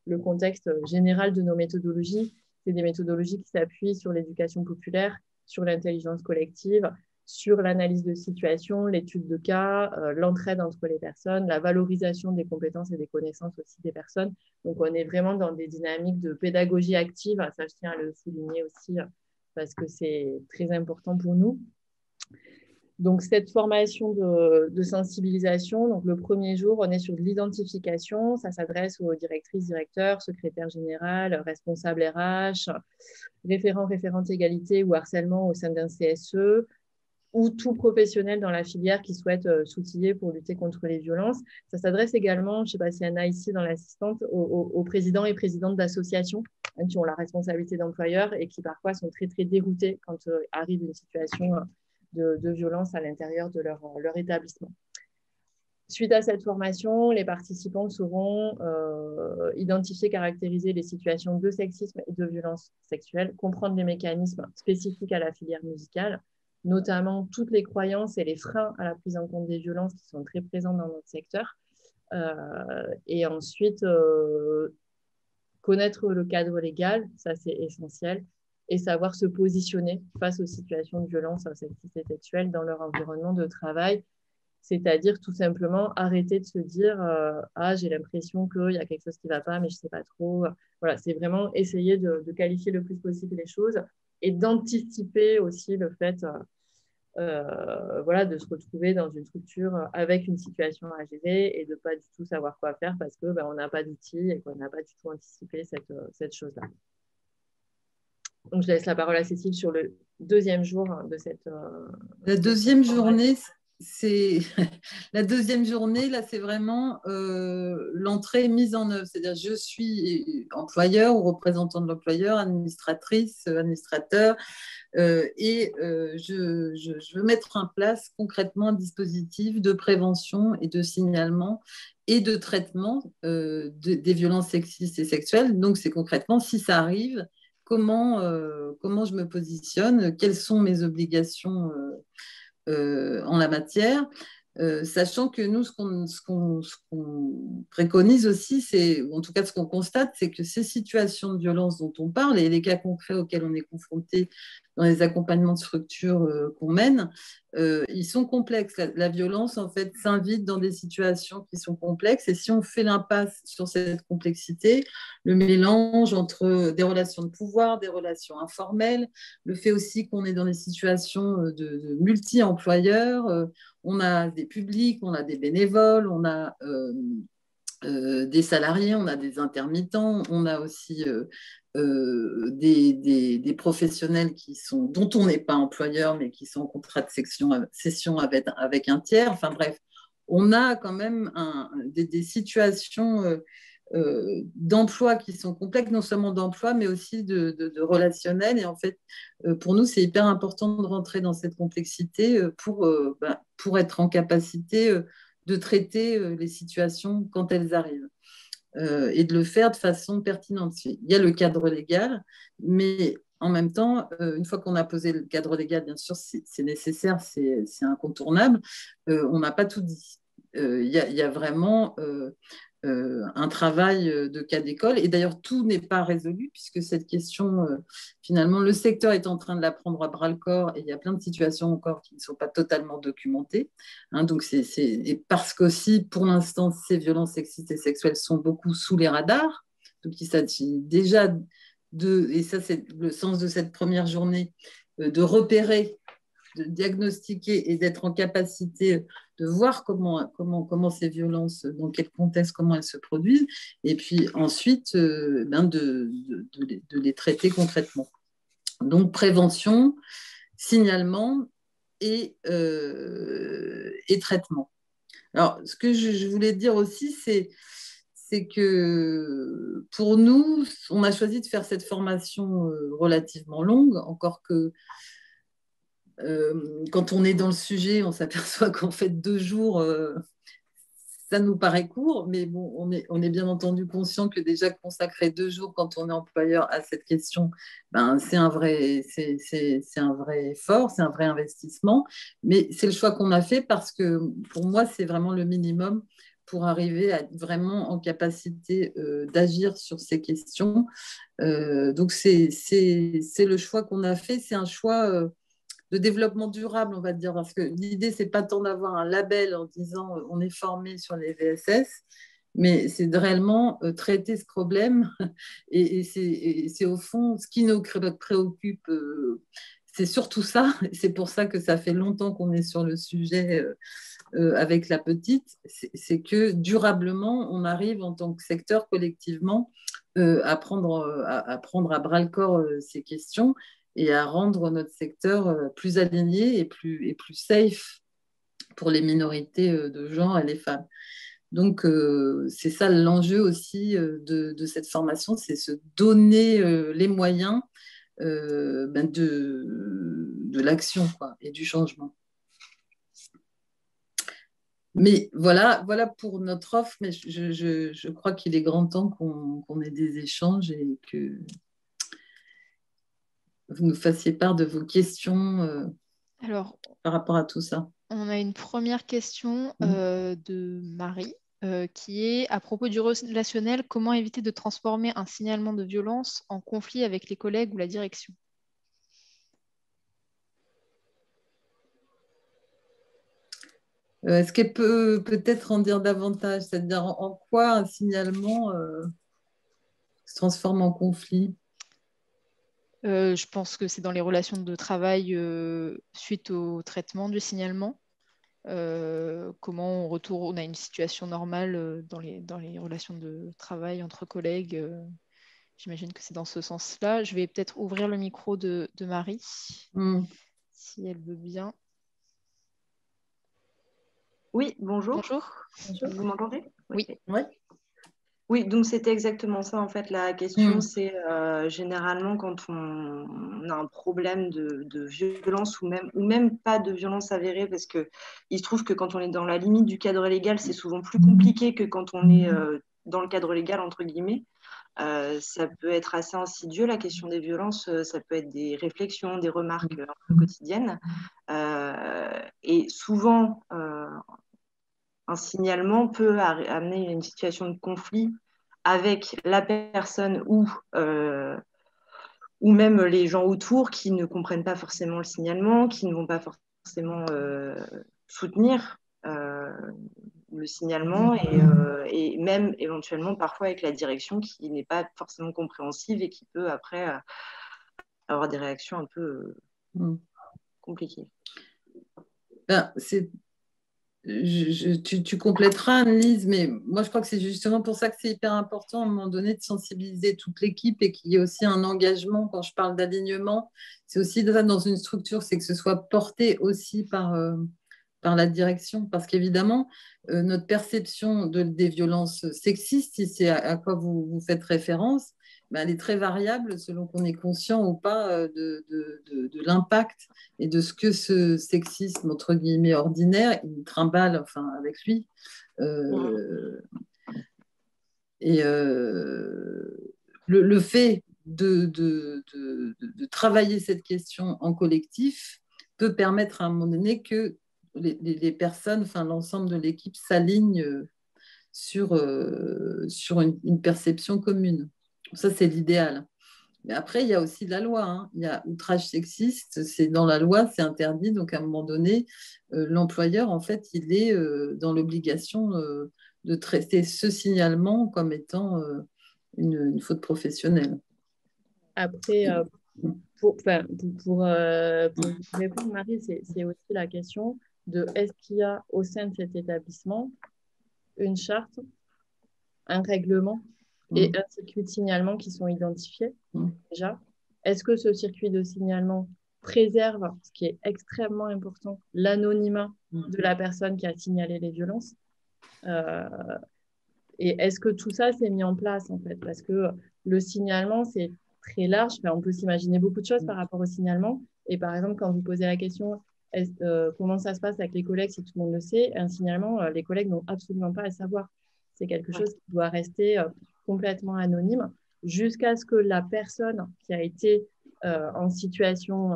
le contexte général de nos méthodologies. C'est des méthodologies qui s'appuient sur l'éducation populaire, sur l'intelligence collective, sur l'analyse de situation, l'étude de cas, l'entraide entre les personnes, la valorisation des compétences et des connaissances aussi des personnes. Donc, on est vraiment dans des dynamiques de pédagogie active. Ça, je tiens à le souligner aussi parce que c'est très important pour nous. Donc, cette formation de sensibilisation, donc le premier jour, on est sur de l'identification. Ça s'adresse aux directrices, directeurs, secrétaires générales, responsables RH, référentes égalité ou harcèlement au sein d'un CSE, ou tout professionnel dans la filière qui souhaite s'outiller pour lutter contre les violences. Ça s'adresse également, je ne sais pas s'il y en a ici dans l'assistante, aux présidents et présidentes d'associations qui ont la responsabilité d'employeur et qui parfois sont très, très déroutés quand arrive une situation de violence à l'intérieur de leur établissement. Suite à cette formation, les participants sauront identifier, caractériser les situations de sexisme et de violence sexuelle, comprendre les mécanismes spécifiques à la filière musicale, notamment toutes les croyances et les freins à la prise en compte des violences qui sont très présents dans notre secteur. Et ensuite, connaître le cadre légal, ça c'est essentiel, et savoir se positionner face aux situations de violence sexistes et sexuelles dans leur environnement de travail. C'est-à-dire tout simplement arrêter de se dire « Ah, j'ai l'impression qu'il y a quelque chose qui ne va pas, mais je ne sais pas trop. » Voilà, c'est vraiment essayer de qualifier le plus possible les choses et d'anticiper aussi le fait voilà, de se retrouver dans une structure avec une situation à gérer et de ne pas du tout savoir quoi faire parce que on n'a pas d'outils et qu'on n'a pas du tout anticipé cette chose-là. Donc, je laisse la parole à Cécile sur le deuxième jour de cette... La deuxième journée, c'est la deuxième journée, là, c'est vraiment l'entrée mise en œuvre. C'est-à-dire, je suis employeur ou représentant de l'employeur, administratrice, administrateur, je veux mettre en place concrètement un dispositif de prévention et de signalement et de traitement des violences sexistes et sexuelles. Donc, c'est concrètement, si ça arrive, comment je me positionne, quelles sont mes obligations en la matière, sachant que nous, ce qu'on préconise aussi, c'est, ou en tout cas ce qu'on constate, c'est que ces situations de violence dont on parle et les cas concrets auxquels on est confronté dans les accompagnements de structures qu'on mène, ils sont complexes. La violence, en fait, s'invite dans des situations qui sont complexes. Et si on fait l'impasse sur cette complexité, le mélange entre des relations de pouvoir, des relations informelles, le fait aussi qu'on est dans des situations de multi-employeurs, on a des publics, on a des bénévoles, on a des salariés, on a des intermittents, on a aussi des professionnels dont on n'est pas employeur, mais qui sont en contrat de cession avec un tiers. Enfin bref, on a quand même des situations d'emploi qui sont complexes, non seulement d'emploi, mais aussi de relationnel. Et en fait, pour nous, c'est hyper important de rentrer dans cette complexité pour être en capacité de traiter les situations quand elles arrivent. Et de le faire de façon pertinente. Il y a le cadre légal, mais en même temps, une fois qu'on a posé le cadre légal, bien sûr, c'est nécessaire, c'est incontournable, on n'a pas tout dit. Il y a vraiment un travail de cas d'école. Et d'ailleurs, tout n'est pas résolu, puisque cette question, finalement, le secteur est en train de la prendre à bras-le-corps, et il y a plein de situations encore qui ne sont pas totalement documentées. Hein, donc et parce qu'aussi, pour l'instant, ces violences sexistes et sexuelles sont beaucoup sous les radars. Donc, il s'agit déjà et ça, c'est le sens de cette première journée, de repérer, de diagnostiquer et d'être en capacité de voir comment ces violences, dans quel contexte, comment elles se produisent, et puis ensuite de les traiter concrètement. Donc prévention, signalement et traitement. Alors, ce que je voulais dire aussi, c'est que pour nous, on a choisi de faire cette formation relativement longue, encore que quand on est dans le sujet, on s'aperçoit qu'en fait 2 jours, ça nous paraît court, mais bon, on est bien entendu conscient que déjà consacrer 2 jours quand on est employeur à cette question, c'est un vrai effort, c'est un vrai investissement, mais c'est le choix qu'on a fait parce que pour moi, c'est vraiment le minimum pour arriver à être vraiment en capacité d'agir sur ces questions. Donc, c'est le choix qu'on a fait, c'est un choix de développement durable, on va dire, parce que l'idée, c'est pas tant d'avoir un label en disant on est formé sur les VSS, mais c'est de réellement traiter ce problème. Et c'est au fond ce qui nous préoccupe. C'est surtout ça. C'est pour ça que ça fait longtemps qu'on est sur le sujet avec la petite. C'est que durablement, on arrive en tant que secteur collectivement à prendre à bras le corps ces questions et à rendre notre secteur plus aligné et plus safe pour les minorités de genre et les femmes. Donc, c'est ça l'enjeu aussi de cette formation, c'est se donner les moyens de l'action et du changement. Mais voilà pour notre offre, mais je crois qu'il est grand temps qu'on ait des échanges et que vous nous fassiez part de vos questions par rapport à tout ça. On a une première question de Marie qui est à propos du relationnel, comment éviter de transformer un signalement de violence en conflit avec les collègues ou la direction? Est-ce qu'elle peut peut-être en dire davantage, c'est-à-dire en quoi un signalement se transforme en conflit? Je pense que c'est dans les relations de travail suite au traitement du signalement. Comment on a une situation normale dans les relations de travail entre collègues. J'imagine que c'est dans ce sens-là. Je vais peut-être ouvrir le micro de Marie, si elle veut bien. Oui, bonjour. Bonjour. Vous m'entendez? Oui. Ouais. Oui, donc c'était exactement ça en fait. La question, c'est généralement quand on a un problème de violence ou même pas de violence avérée, parce que il se trouve que quand on est dans la limite du cadre légal, c'est souvent plus compliqué que quand on est dans le cadre légal, entre guillemets. Ça peut être assez insidieux, la question des violences. Ça peut être des réflexions, des remarques un peu quotidiennes. Et souvent, un signalement peut amener à une situation de conflit avec la personne ou même les gens autour qui ne comprennent pas forcément le signalement, qui ne vont pas forcément soutenir le signalement et même éventuellement parfois avec la direction qui n'est pas forcément compréhensive et qui peut après avoir des réactions un peu compliquées. Ben, tu compléteras, Annelise, mais moi je crois que c'est justement pour ça que c'est hyper important à un moment donné de sensibiliser toute l'équipe et qu'il y ait aussi un engagement. Quand je parle d'alignement, c'est aussi dans une structure, c'est que ce soit porté aussi par la direction, parce qu'évidemment, notre perception des violences sexistes, si c'est à quoi vous faites référence, ben, elle est très variable selon qu'on est conscient ou pas de l'impact et de ce que ce sexisme, entre guillemets, ordinaire, il trimballe avec lui. Et le fait de travailler cette question en collectif peut permettre à un moment donné que les personnes, l'ensemble de l'équipe s'alignent sur une perception commune. Ça, c'est l'idéal. Mais après, il y a aussi la loi. Hein. Il y a outrage sexiste, c'est dans la loi, c'est interdit. Donc, à un moment donné, l'employeur, en fait, il est dans l'obligation de traiter ce signalement comme étant une faute professionnelle. Après, pour répondre, Marie, c'est aussi la question de est-ce qu'il y a au sein de cet établissement une charte, un règlement et un circuit de signalement qui sont identifiés déjà. Est-ce que ce circuit de signalement préserve, ce qui est extrêmement important, l'anonymat de la personne qui a signalé les violences et est-ce que tout ça s'est mis en place en fait? Parce que le signalement, c'est très large. Enfin, on peut s'imaginer beaucoup de choses par rapport au signalement. Et par exemple, quand vous posez la question comment ça se passe avec les collègues si tout le monde le sait, un signalement, les collègues n'ont absolument pas à savoir. C'est quelque chose qui doit rester complètement anonyme jusqu'à ce que la personne qui a été en situation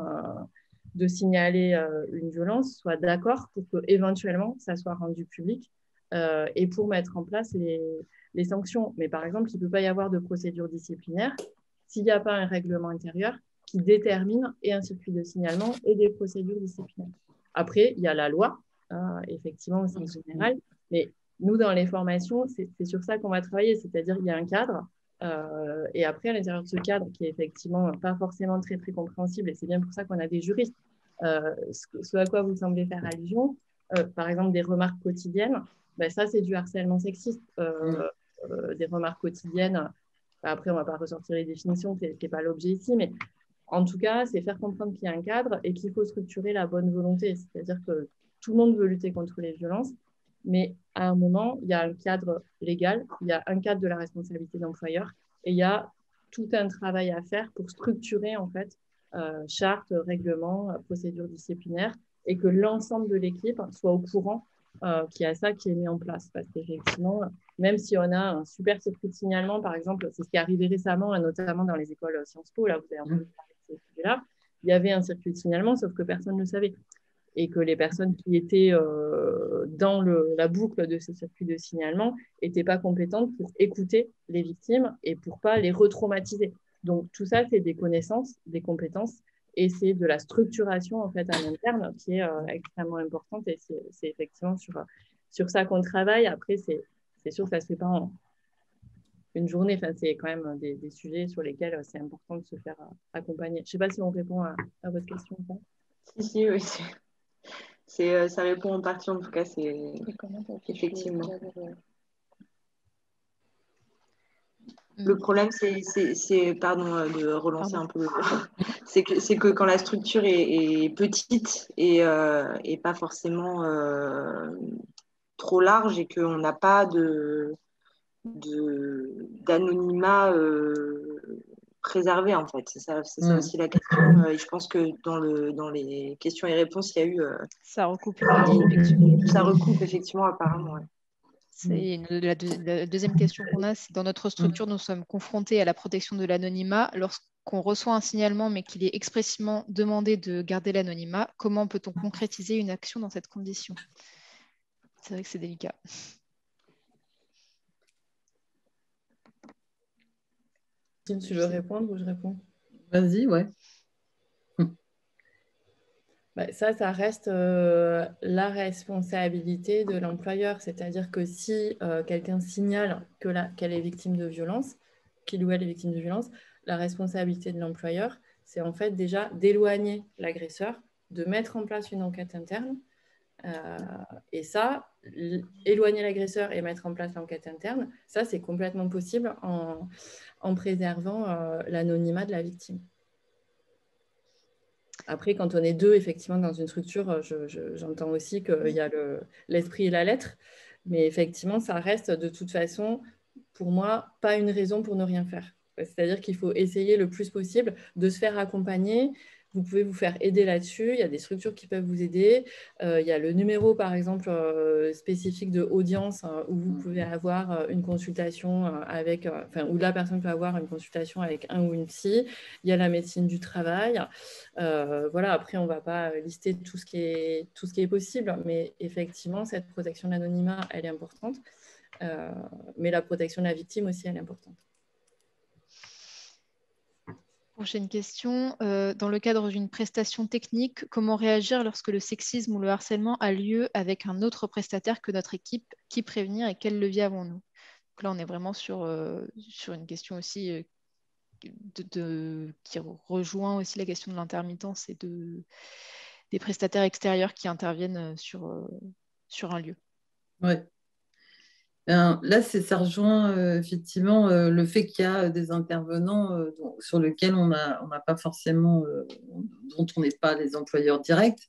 de signaler une violence soit d'accord pour que éventuellement ça soit rendu public et pour mettre en place les sanctions. Mais par exemple, il ne peut pas y avoir de procédure disciplinaire s'il n'y a pas un règlement intérieur qui détermine et un circuit de signalement et des procédures disciplinaires. Après, il y a la loi, effectivement, au sens général, mais nous, dans les formations, c'est sur ça qu'on va travailler, c'est-à-dire qu'il y a un cadre, et après, à l'intérieur de ce cadre, qui est effectivement pas forcément très, très compréhensible, et c'est bien pour ça qu'on a des juristes, ce à quoi vous semblez faire allusion, par exemple, des remarques quotidiennes, ben ça, c'est du harcèlement sexiste. Des remarques quotidiennes, après, on ne va pas ressortir les définitions, ce n'est pas l'objet ici, mais en tout cas, c'est faire comprendre qu'il y a un cadre et qu'il faut structurer la bonne volonté. C'est-à-dire que tout le monde veut lutter contre les violences, mais à un moment, il y a un cadre légal, il y a un cadre de la responsabilité d'employeur et il y a tout un travail à faire pour structurer, en fait, charte, règlement, procédure disciplinaire et que l'ensemble de l'équipe soit au courant qu'il y a ça qui est mis en place. Parce qu'effectivement, même si on a un super circuit de signalement, par exemple, c'est ce qui est arrivé récemment, notamment dans les écoles Sciences Po, là, vous avez entendu parler de ces sujets-là, il y avait un circuit de signalement, sauf que personne ne le savait. Et que les personnes qui étaient dans la boucle de ce circuit de signalement n'étaient pas compétentes pour écouter les victimes et pour ne pas les retraumatiser. Donc, tout ça, c'est des connaissances, des compétences, et c'est de la structuration, en fait, à l'interne qui est extrêmement importante. Et c'est effectivement sur ça qu'on travaille. Après, c'est sûr que ça ne se fait pas une journée. Enfin, c'est quand même des sujets sur lesquels c'est important de se faire accompagner. Je ne sais pas si on répond à votre question ou pas. Si, oui. Ça répond en partie, en tout cas, effectivement. Le problème, pardon de relancer un peu, c'est que quand la structure est petite et pas forcément trop large et qu'on n'a pas d'anonymat préservé, en fait. C'est ça aussi la question. Et je pense que dans les questions et réponses, il y a eu... ça recoupe une partie. Ça recoupe, effectivement, apparemment, ouais. C'est la deuxième question qu'on a, c'est dans notre structure, nous sommes confrontés à la protection de l'anonymat. Lorsqu'on reçoit un signalement, mais qu'il est expressément demandé de garder l'anonymat, comment peut-on concrétiser une action dans cette condition? C'est vrai que c'est délicat. Si tu veux répondre ou je réponds? Vas-y, ouais. Ça reste la responsabilité de l'employeur. C'est-à-dire que si quelqu'un signale qu'elle est victime de violence, qu'il ou elle est victime de violence, la responsabilité de l'employeur, c'est en fait déjà d'éloigner l'agresseur, de mettre en place une enquête interne. Et ça, éloigner l'agresseur et mettre en place l'enquête interne, ça, c'est complètement possible en préservant l'anonymat de la victime. Après, quand on est deux, effectivement, dans une structure, j'entends aussi qu'il y a l'esprit et la lettre. Mais effectivement, ça reste de toute façon, pour moi, pas une raison pour ne rien faire. C'est-à-dire qu'il faut essayer le plus possible de se faire accompagner. Vous pouvez vous faire aider là-dessus. Il y a des structures qui peuvent vous aider. Il y a le numéro, par exemple, spécifique de audience où vous pouvez avoir une consultation où la personne peut avoir une consultation avec un ou une psy. Il y a la médecine du travail. Voilà, après, on ne va pas lister tout ce qui est possible, mais effectivement, cette protection de l'anonymat, elle est importante. Mais la protection de la victime aussi, elle est importante. Prochaine question. Dans le cadre d'une prestation technique, comment réagir lorsque le sexisme ou le harcèlement a lieu avec un autre prestataire que notre équipe? Qui prévenir et quel levier avons-nous? Donc là, on est vraiment sur une question aussi qui rejoint aussi la question de l'intermittence et des prestataires extérieurs qui interviennent sur un lieu. Ouais. Là, ça rejoint effectivement le fait qu'il y a des intervenants sur lesquels on n'a pas forcément, dont on n'est pas les employeurs directs.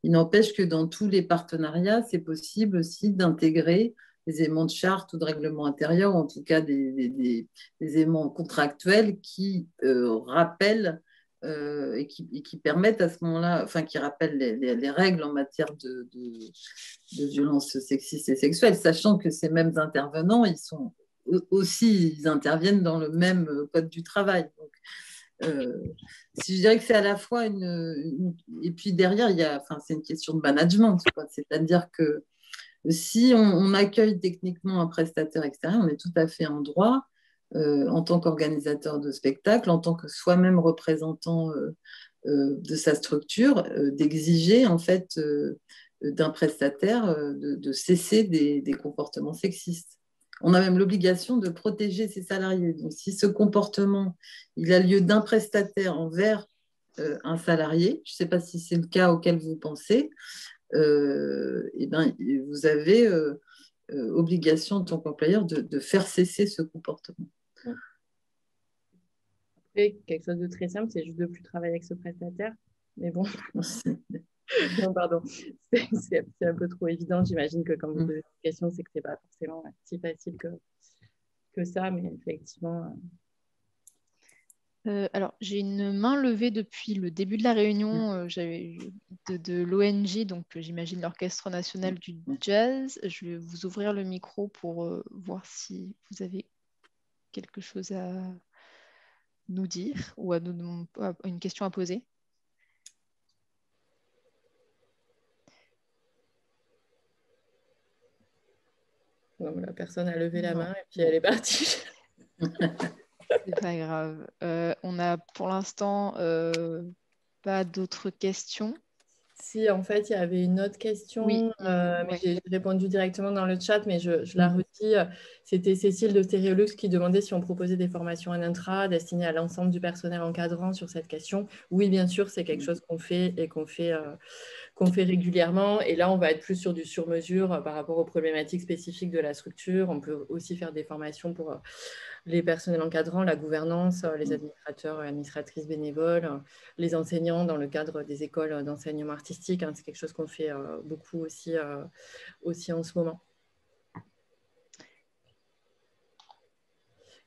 Il n'empêche que dans tous les partenariats, c'est possible aussi d'intégrer des éléments de charte ou de règlement intérieur, ou en tout cas des éléments contractuels qui rappellent et qui permettent à ce moment-là, enfin qui rappellent les règles en matière de violences sexistes et sexuelles, sachant que ces mêmes intervenants, ils interviennent dans le même code du travail. Donc, si je dirais que c'est à la fois et puis derrière, c'est une question de management, c'est-à-dire que si on accueille techniquement un prestataire extérieur, on est tout à fait en droit, en tant qu'organisateur de spectacle, en tant que soi-même représentant de sa structure, d'exiger en fait d'un prestataire de cesser des comportements sexistes. On a même l'obligation de protéger ses salariés. Donc, si ce comportement il a lieu d'un prestataire envers un salarié, je ne sais pas si c'est le cas auquel vous pensez, vous avez obligation en tant qu'employeur de faire cesser ce comportement. Après, quelque chose de très simple, c'est juste de ne plus travailler avec ce prestataire. Mais bon, non, pardon, c'est un peu trop évident. J'imagine que quand vous posez cette question, c'est que ce n'est pas forcément si facile que ça, mais effectivement... Alors, j'ai une main levée depuis le début de la réunion de l'ONG, donc j'imagine l'Orchestre national du jazz. Je vais vous ouvrir le micro pour voir si vous avez quelque chose à nous dire ou une question à poser. Non, la personne a levé la main et puis elle est partie. C'est pas grave. On a pour l'instant pas d'autres questions. Si, en fait, il y avait une autre question, Oui, mais ouais. j'ai répondu directement dans le chat, mais je la redis. C'était Cécile de Stéréolux qui demandait si on proposait des formations en intra destinées à l'ensemble du personnel encadrant sur cette question. Oui, bien sûr, c'est quelque chose qu'on fait et qu'on fait régulièrement. Et là, on va être plus sur du sur-mesure par rapport aux problématiques spécifiques de la structure. On peut aussi faire des formations pour les personnels encadrants, la gouvernance, les administrateurs et administratrices bénévoles, les enseignants dans le cadre des écoles d'enseignement artistique. C'est quelque chose qu'on fait beaucoup aussi en ce moment.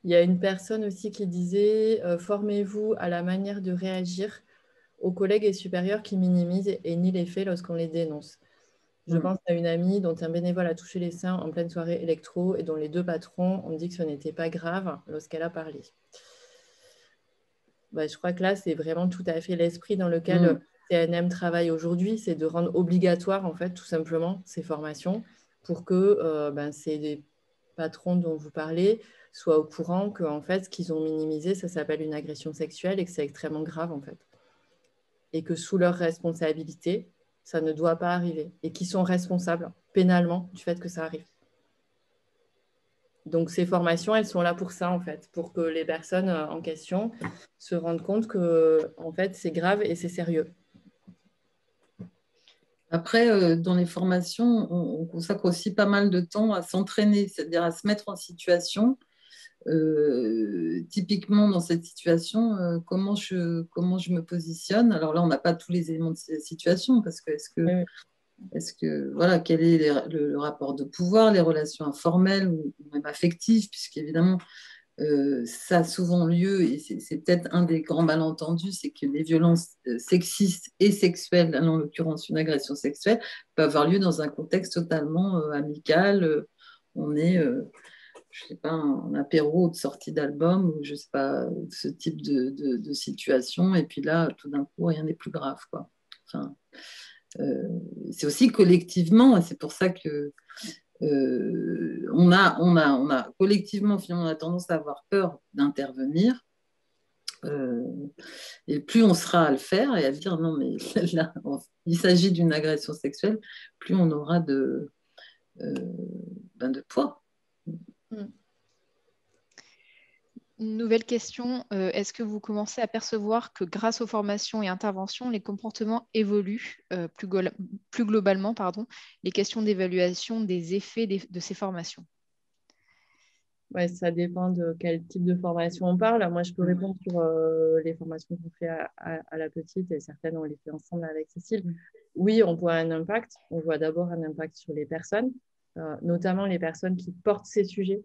Il y a une personne aussi qui disait formez-vous à la manière de réagir aux collègues et supérieurs qui minimisent et nient les faits lorsqu'on les dénonce. Je pense à une amie dont un bénévole a touché les seins en pleine soirée électro et dont les 2 patrons ont dit que ce n'était pas grave lorsqu'elle a parlé. Je crois que là, c'est vraiment tout à fait l'esprit dans lequel CNM travaille aujourd'hui, c'est de rendre obligatoire, en fait, tout simplement, ces formations pour que ces patrons dont vous parlez soient au courant que, en fait, ce qu'ils ont minimisé, ça s'appelle une agression sexuelle et que c'est extrêmement grave, en fait. Et que sous leur responsabilité, ça ne doit pas arriver et qu'ils sont responsables pénalement du fait que ça arrive. Donc, ces formations, elles sont là pour ça, en fait, pour que les personnes en question se rendent compte que, en fait, c'est grave et c'est sérieux. Après, dans les formations, on consacre aussi pas mal de temps à s'entraîner, c'est-à-dire à se mettre en situation. Typiquement, dans cette situation, comment je me positionne. Alors là, on n'a pas tous les éléments de cette situation, parce que voilà, quel est le rapport de pouvoir, les relations informelles ou même affectives, puisqu'évidemment, ça a souvent lieu, et c'est peut-être un des grands malentendus, c'est que les violences sexistes et sexuelles, en l'occurrence une agression sexuelle, peuvent avoir lieu dans un contexte totalement amical. On est, je sais pas, un apéro de sortie d'album, ou je sais pas, ce type de situation, et puis là, tout d'un coup, rien n'est plus grave, quoi. Enfin, c'est aussi collectivement, et c'est pour ça que on a collectivement, finalement, on a tendance à avoir peur d'intervenir. Et plus on sera à le faire et à dire non, mais là, il s'agit d'une agression sexuelle, plus on aura de poids. Une nouvelle question, est-ce que vous commencez à percevoir que grâce aux formations et interventions, les comportements évoluent plus globalement, les questions d'évaluation des effets de ces formations? Ouais, ça dépend de quel type de formation on parle. Moi, je peux répondre sur les formations qu'on fait à la petite, et certaines, on les fait ensemble avec Cécile. Oui, on voit un impact. On voit d'abord un impact sur les personnes, notamment les personnes qui portent ces sujets,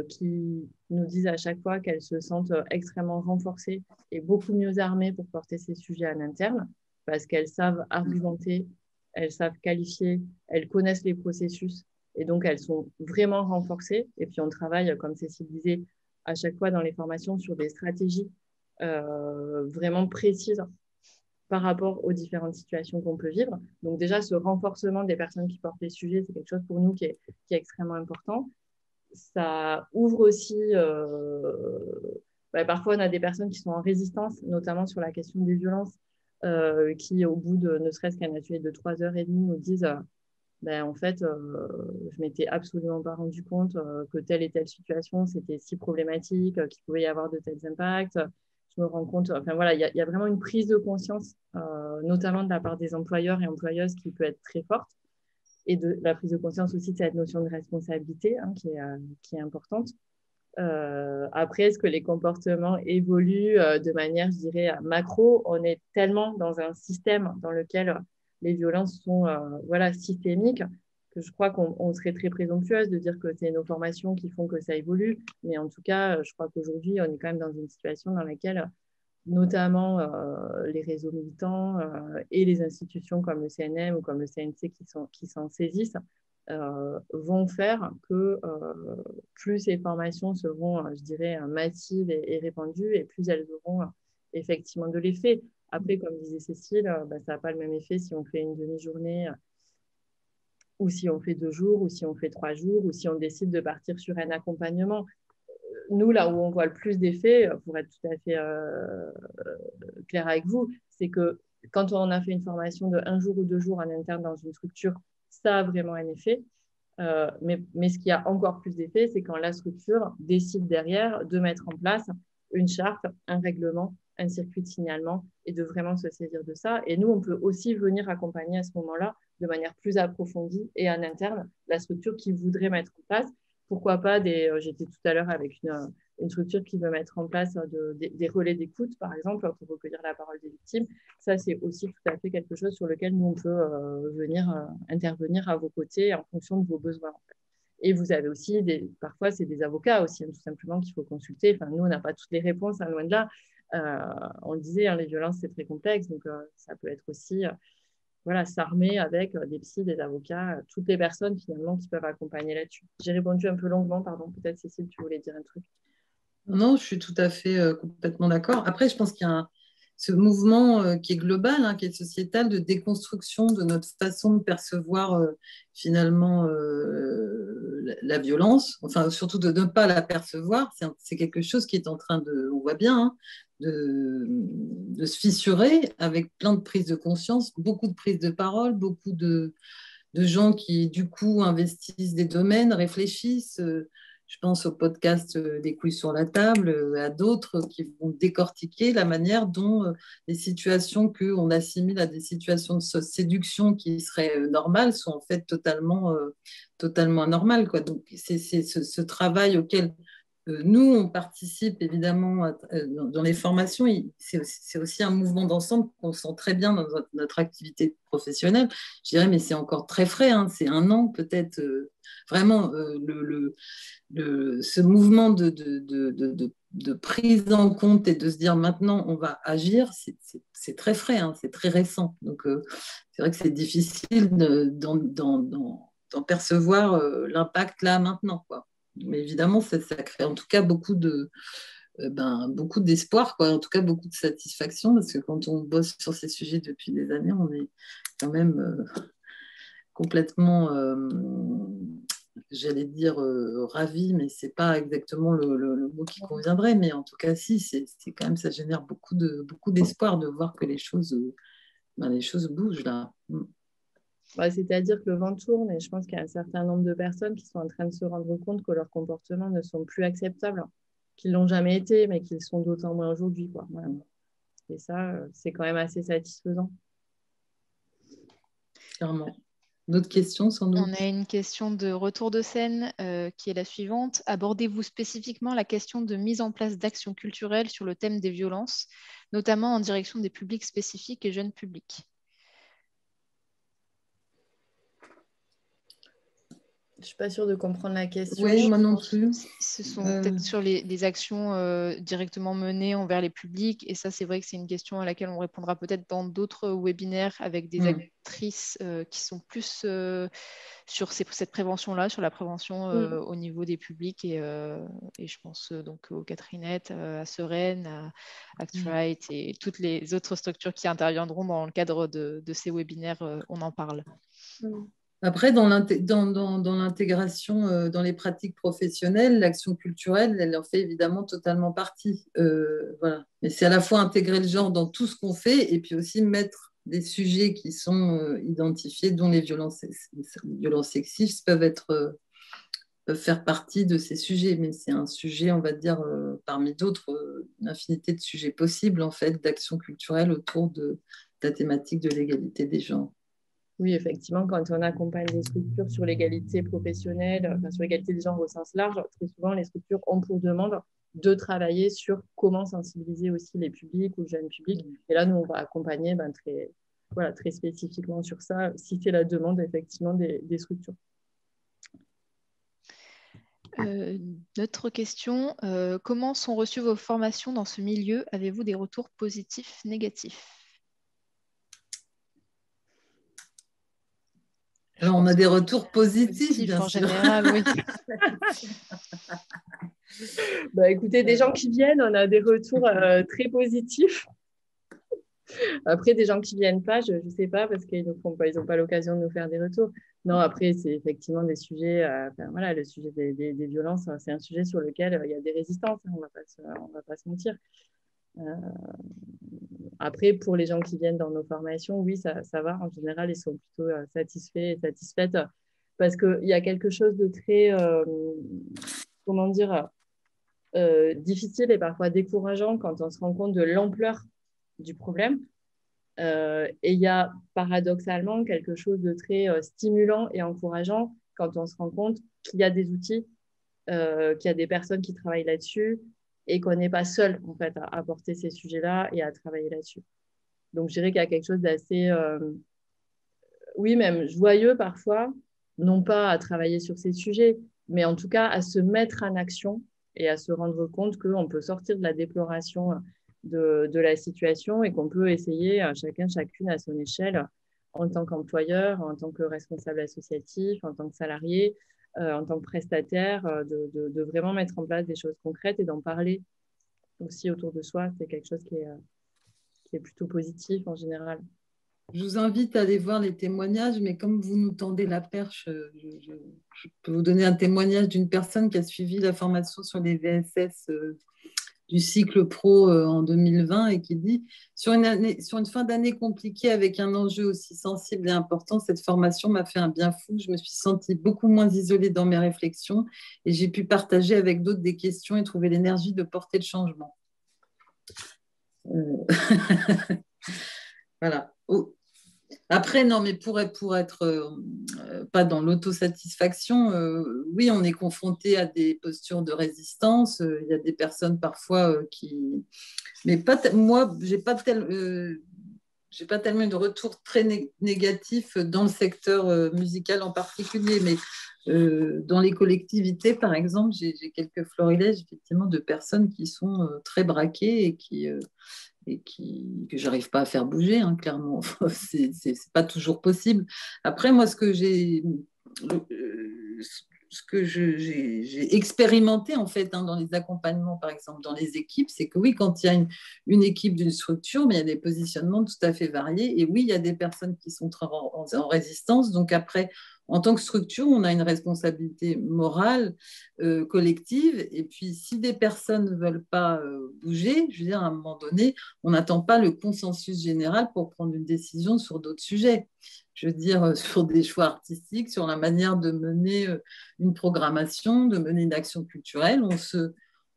qui nous disent à chaque fois qu'elles se sentent extrêmement renforcées et beaucoup mieux armées pour porter ces sujets en interne, parce qu'elles savent argumenter, elles savent qualifier, elles connaissent les processus. Et donc, elles sont vraiment renforcées. Et puis, on travaille, comme Cécile disait, à chaque fois dans les formations sur des stratégies vraiment précises par rapport aux différentes situations qu'on peut vivre. Donc, déjà, ce renforcement des personnes qui portent les sujets, c'est quelque chose pour nous qui est extrêmement important. Ça ouvre aussi... parfois, on a des personnes qui sont en résistance, notamment sur la question des violences, qui, au bout de ne serait-ce qu'un atelier de 3h30, nous disent... en fait, je m'étais absolument pas rendu compte que telle et telle situation, c'était si problématique, qu'il pouvait y avoir de tels impacts. Je me rends compte, enfin voilà, il y a vraiment une prise de conscience, notamment de la part des employeurs et employeuses, qui peut être très forte, et de la prise de conscience aussi de cette notion de responsabilité qui est importante. Après, est-ce que les comportements évoluent de manière, je dirais, macro? On est tellement dans un système dans lequel les violences sont systémiques, que je crois qu'on serait très présomptueuse de dire que c'est nos formations qui font que ça évolue. Mais en tout cas, je crois qu'aujourd'hui, on est quand même dans une situation dans laquelle, notamment les réseaux militants et les institutions comme le CNM ou comme le CNC qui s'en saisissent, vont faire que plus ces formations seront, je dirais, massives et répandues, et plus elles auront effectivement de l'effet. Après, comme disait Cécile, ça n'a pas le même effet si on fait une demi-journée ou si on fait 2 jours, ou si on fait 3 jours, ou si on décide de partir sur un accompagnement. Nous, là où on voit le plus d'effets, pour être tout à fait clair avec vous, c'est que quand on a fait une formation de 1 jour ou 2 jours en interne dans une structure, ça a vraiment un effet. Mais ce qui a encore plus d'effet, c'est quand la structure décide derrière de mettre en place une charte, un règlement, un circuit de signalement et de vraiment se saisir de ça. Et nous, on peut aussi venir accompagner à ce moment-là de manière plus approfondie et en interne la structure qui voudrait mettre en place. Pourquoi pas j'étais tout à l'heure avec une structure qui veut mettre en place des relais d'écoute, par exemple, pour recueillir la parole des victimes. Ça, c'est aussi tout à fait quelque chose sur lequel nous, on peut venir intervenir à vos côtés en fonction de vos besoins. En fait. Et vous avez aussi, parfois, c'est des avocats aussi, tout simplement, qu'il faut consulter. Enfin, nous, on n'a pas toutes les réponses, loin de là. On le disait, les violences, c'est très complexe. Donc, ça peut être aussi s'armer avec des psys, des avocats, toutes les personnes, finalement, qui peuvent accompagner là-dessus. J'ai répondu un peu longuement, pardon. Peut-être, Cécile, tu voulais dire un truc. Non, je suis tout à fait complètement d'accord. Après, je pense qu'il y a ce mouvement qui est global, qui est sociétal, de déconstruction de notre façon de percevoir finalement la violence, enfin surtout de ne pas la percevoir. C'est quelque chose qui est en train on voit bien, de se fissurer avec plein de prises de conscience, beaucoup de prises de parole, beaucoup de gens qui du coup investissent des domaines, réfléchissent. Je pense au podcast Des couilles sur la table, à d'autres qui vont décortiquer la manière dont les situations qu'on assimile à des situations de séduction qui seraient normales sont en fait totalement anormales, quoi. Donc, c'est ce travail auquel nous, on participe évidemment dans les formations. C'est aussi un mouvement d'ensemble qu'on sent très bien dans notre activité professionnelle. Je dirais, mais c'est encore très frais, c'est 1 an peut-être. Vraiment, ce mouvement de prise en compte et de se dire maintenant on va agir, c'est très frais, c'est très récent. Donc c'est vrai que c'est difficile d'en percevoir l'impact là maintenant, quoi. Mais évidemment, ça crée en tout cas beaucoup d'espoir, quoi. En tout cas beaucoup de satisfaction, parce que quand on bosse sur ces sujets depuis des années, on est quand même complètement j'allais dire ravi, mais c'est pas exactement le mot qui conviendrait, mais en tout cas si, c'est quand même, ça génère beaucoup d'espoir de voir que les choses bougent là. C'est-à-dire que le vent tourne et je pense qu'il y a un certain nombre de personnes qui sont en train de se rendre compte que leurs comportements ne sont plus acceptables, qu'ils l'ont jamais été, mais qu'ils sont d'autant moins aujourd'hui, quoi. Voilà. Et ça, c'est quand même assez satisfaisant. Clairement. D'autres questions sans doute? On a une question de retour de scène qui est la suivante. Abordez-vous spécifiquement la question de mise en place d'actions culturelles sur le thème des violences, notamment en direction des publics spécifiques et jeunes publics? Je ne suis pas sûre de comprendre la question. Oui, moi non plus. Ce sont peut-être sur les actions directement menées envers les publics. Et ça, c'est vrai que c'est une question à laquelle on répondra peut-être dans d'autres webinaires avec des actrices qui sont plus sur cette prévention-là, sur la prévention au niveau des publics. Et je pense donc aux Catherinettes, à Sereine, à ActRight et toutes les autres structures qui interviendront dans le cadre de ces webinaires. On en parle. Après, dans l'intégration dans les pratiques professionnelles, l'action culturelle, elle en fait évidemment totalement partie. Voilà. Mais c'est à la fois intégrer le genre dans tout ce qu'on fait et puis aussi mettre des sujets qui sont identifiés, dont les violences sexistes peuvent faire partie de ces sujets. Mais c'est un sujet, on va dire, parmi d'autres, une infinité de sujets possibles, en fait, d'action culturelle autour de la thématique de l'égalité des genres. Oui, effectivement, quand on accompagne des structures sur l'égalité professionnelle, sur l'égalité des genres au sens large, très souvent, les structures ont pour demande de travailler sur comment sensibiliser aussi les publics ou le jeune public. Et là, nous, on va accompagner très spécifiquement sur ça, si c'est la demande, effectivement, des structures. Notre question, comment sont reçues vos formations dans ce milieu? Avez-vous des retours positifs, négatifs? Alors, on a des retours positifs, bien en sûr. Général, oui. Écoutez, des gens qui viennent, on a des retours très positifs. Après, des gens qui ne viennent pas, je ne sais pas, parce qu'ils n'ont pas l'occasion de nous faire des retours. Non, après, c'est effectivement des sujets, le sujet des violences, c'est un sujet sur lequel il y a des résistances, on ne va pas se mentir. Après, pour les gens qui viennent dans nos formations, oui, ça va. En général, ils sont plutôt satisfaits et satisfaites parce qu'il y a quelque chose de très, comment dire, difficile et parfois décourageant quand on se rend compte de l'ampleur du problème. Et il y a paradoxalement quelque chose de très stimulant et encourageant quand on se rend compte qu'il y a des outils, qu'il y a des personnes qui travaillent là-dessus et qu'on n'est pas seul en fait, à porter ces sujets-là et à travailler là-dessus. Donc, je dirais qu'il y a quelque chose d'assez, oui, même joyeux parfois, non pas à travailler sur ces sujets, mais en tout cas à se mettre en action et à se rendre compte qu'on peut sortir de la déploration de la situation et qu'on peut essayer, chacune à son échelle, en tant qu'employeur, en tant que responsable associatif, en tant que salarié, en tant que prestataire, de vraiment mettre en place des choses concrètes et d'en parler aussi autour de soi. C'est quelque chose qui est plutôt positif en général. Je vous invite à aller voir les témoignages, mais comme vous nous tendez la perche, je peux vous donner un témoignage d'une personne qui a suivi la formation sur les VSS du cycle pro en 2020 et qui dit sur une fin d'année compliquée avec un enjeu aussi sensible et important, cette formation m'a fait un bien fou. Je me suis sentie beaucoup moins isolée dans mes réflexions et j'ai pu partager avec d'autres des questions et trouver l'énergie de porter le changement. Voilà. Après, non, mais pour être pas dans l'autosatisfaction, oui, on est confronté à des postures de résistance. Il y a des personnes parfois qui... Mais moi, j'ai pas tellement de retour très négatif dans le secteur musical en particulier, mais dans les collectivités, par exemple, j'ai quelques florilèges effectivement de personnes qui sont très braquées et que j'arrive pas à faire bouger, hein, clairement. C'est pas toujours possible. Après, moi, ce que j'ai expérimenté en fait dans les accompagnements, par exemple dans les équipes, c'est que oui, quand il y a une équipe d'une structure, mais il y a des positionnements tout à fait variés. Et oui, il y a des personnes qui sont en résistance. Donc après, en tant que structure, on a une responsabilité morale collective. Et puis, si des personnes ne veulent pas bouger, je veux dire, à un moment donné, on n'attend pas le consensus général pour prendre une décision sur d'autres sujets. Je veux dire, sur des choix artistiques, sur la manière de mener une programmation, de mener une action culturelle.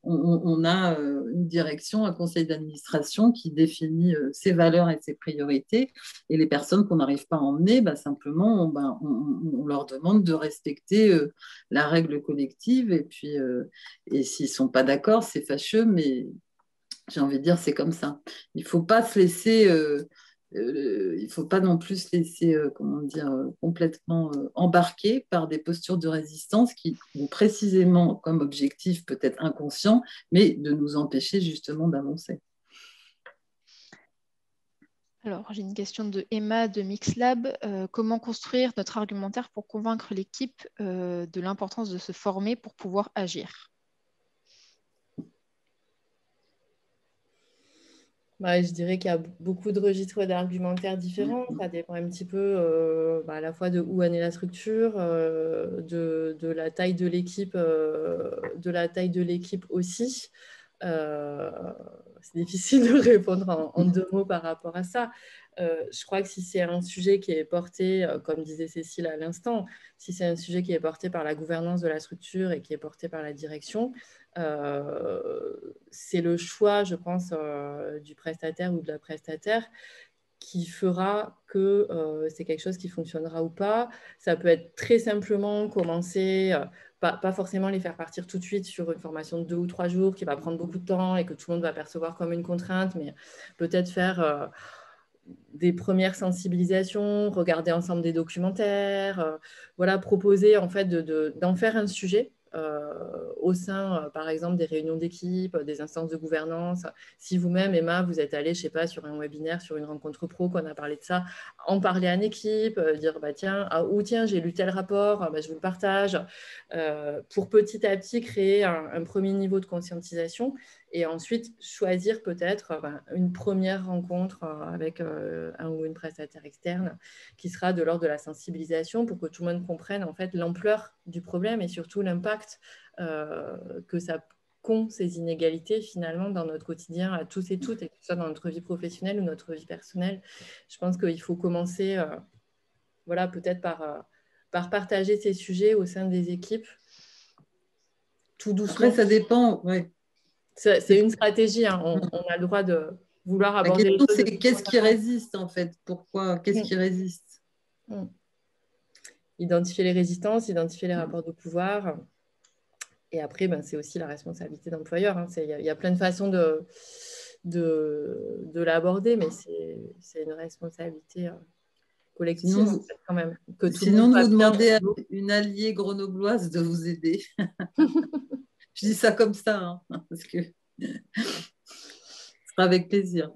On a une direction, un conseil d'administration qui définit ses valeurs et ses priorités. Et les personnes qu'on n'arrive pas à emmener, simplement, on leur demande de respecter la règle collective. Et puis, et s'ils ne sont pas d'accord, c'est fâcheux, mais j'ai envie de dire, c'est comme ça. Il ne faut pas se laisser... il ne faut pas non plus se laisser comment dire, complètement embarquer par des postures de résistance qui ont précisément comme objectif, peut-être inconscient, mais de nous empêcher justement d'avancer. Alors, j'ai une question de Emma de Mixlab. Comment construire notre argumentaire pour convaincre l'équipe de l'importance de se former pour pouvoir agir ? Je dirais qu'il y a beaucoup de registres d'argumentaires différents. Ça dépend un petit peu à la fois de où en est la structure, de la taille de l'équipe, aussi. C'est difficile de répondre en 2 mots par rapport à ça. Je crois que si c'est un sujet qui est porté, comme disait Cécile à l'instant, si c'est un sujet qui est porté par la gouvernance de la structure et qui est porté par la direction, c'est le choix, je pense, du prestataire ou de la prestataire qui fera que c'est quelque chose qui fonctionnera ou pas. Ça peut être très simplement commencer, pas forcément les faire partir tout de suite sur une formation de 2 ou 3 jours qui va prendre beaucoup de temps et que tout le monde va percevoir comme une contrainte, mais peut-être faire des premières sensibilisations, regarder ensemble des documentaires, proposer en fait d'en faire un sujet au sein, par exemple, des réunions d'équipe, des instances de gouvernance. Si vous-même, Emma, vous êtes allée, je ne sais pas, sur un webinaire, sur une rencontre pro, qu'on a parlé de ça, en parler en équipe, dire, tiens, j'ai lu tel rapport, je vous le partage, pour petit à petit créer un premier niveau de conscientisation et ensuite choisir peut-être une première rencontre avec un ou une prestataire externe qui sera de l'ordre de la sensibilisation pour que tout le monde comprenne en fait l'ampleur du problème et surtout l'impact que ça qu'ont ces inégalités finalement dans notre quotidien à tous et toutes, et que ce soit dans notre vie professionnelle ou notre vie personnelle. Je pense qu'il faut commencer voilà, peut-être par partager ces sujets au sein des équipes, tout doucement. Après, ça dépend, ouais. C'est une stratégie, hein. On a le droit de vouloir aborder la les question, choses. c'est qu'est-ce qui résiste en fait? Pourquoi? Qu'est-ce qui résiste? Identifier les résistances, identifier les rapports de pouvoir. Et après, ben, c'est aussi la responsabilité d'employeur. Hein. Il y a plein de façons de l'aborder, mais c'est une responsabilité collective Sinon, en fait, quand même. Que tout sinon le monde vous demandez à une alliée grenobloise de vous aider. Je dis ça comme ça, hein, parce que ce sera avec plaisir.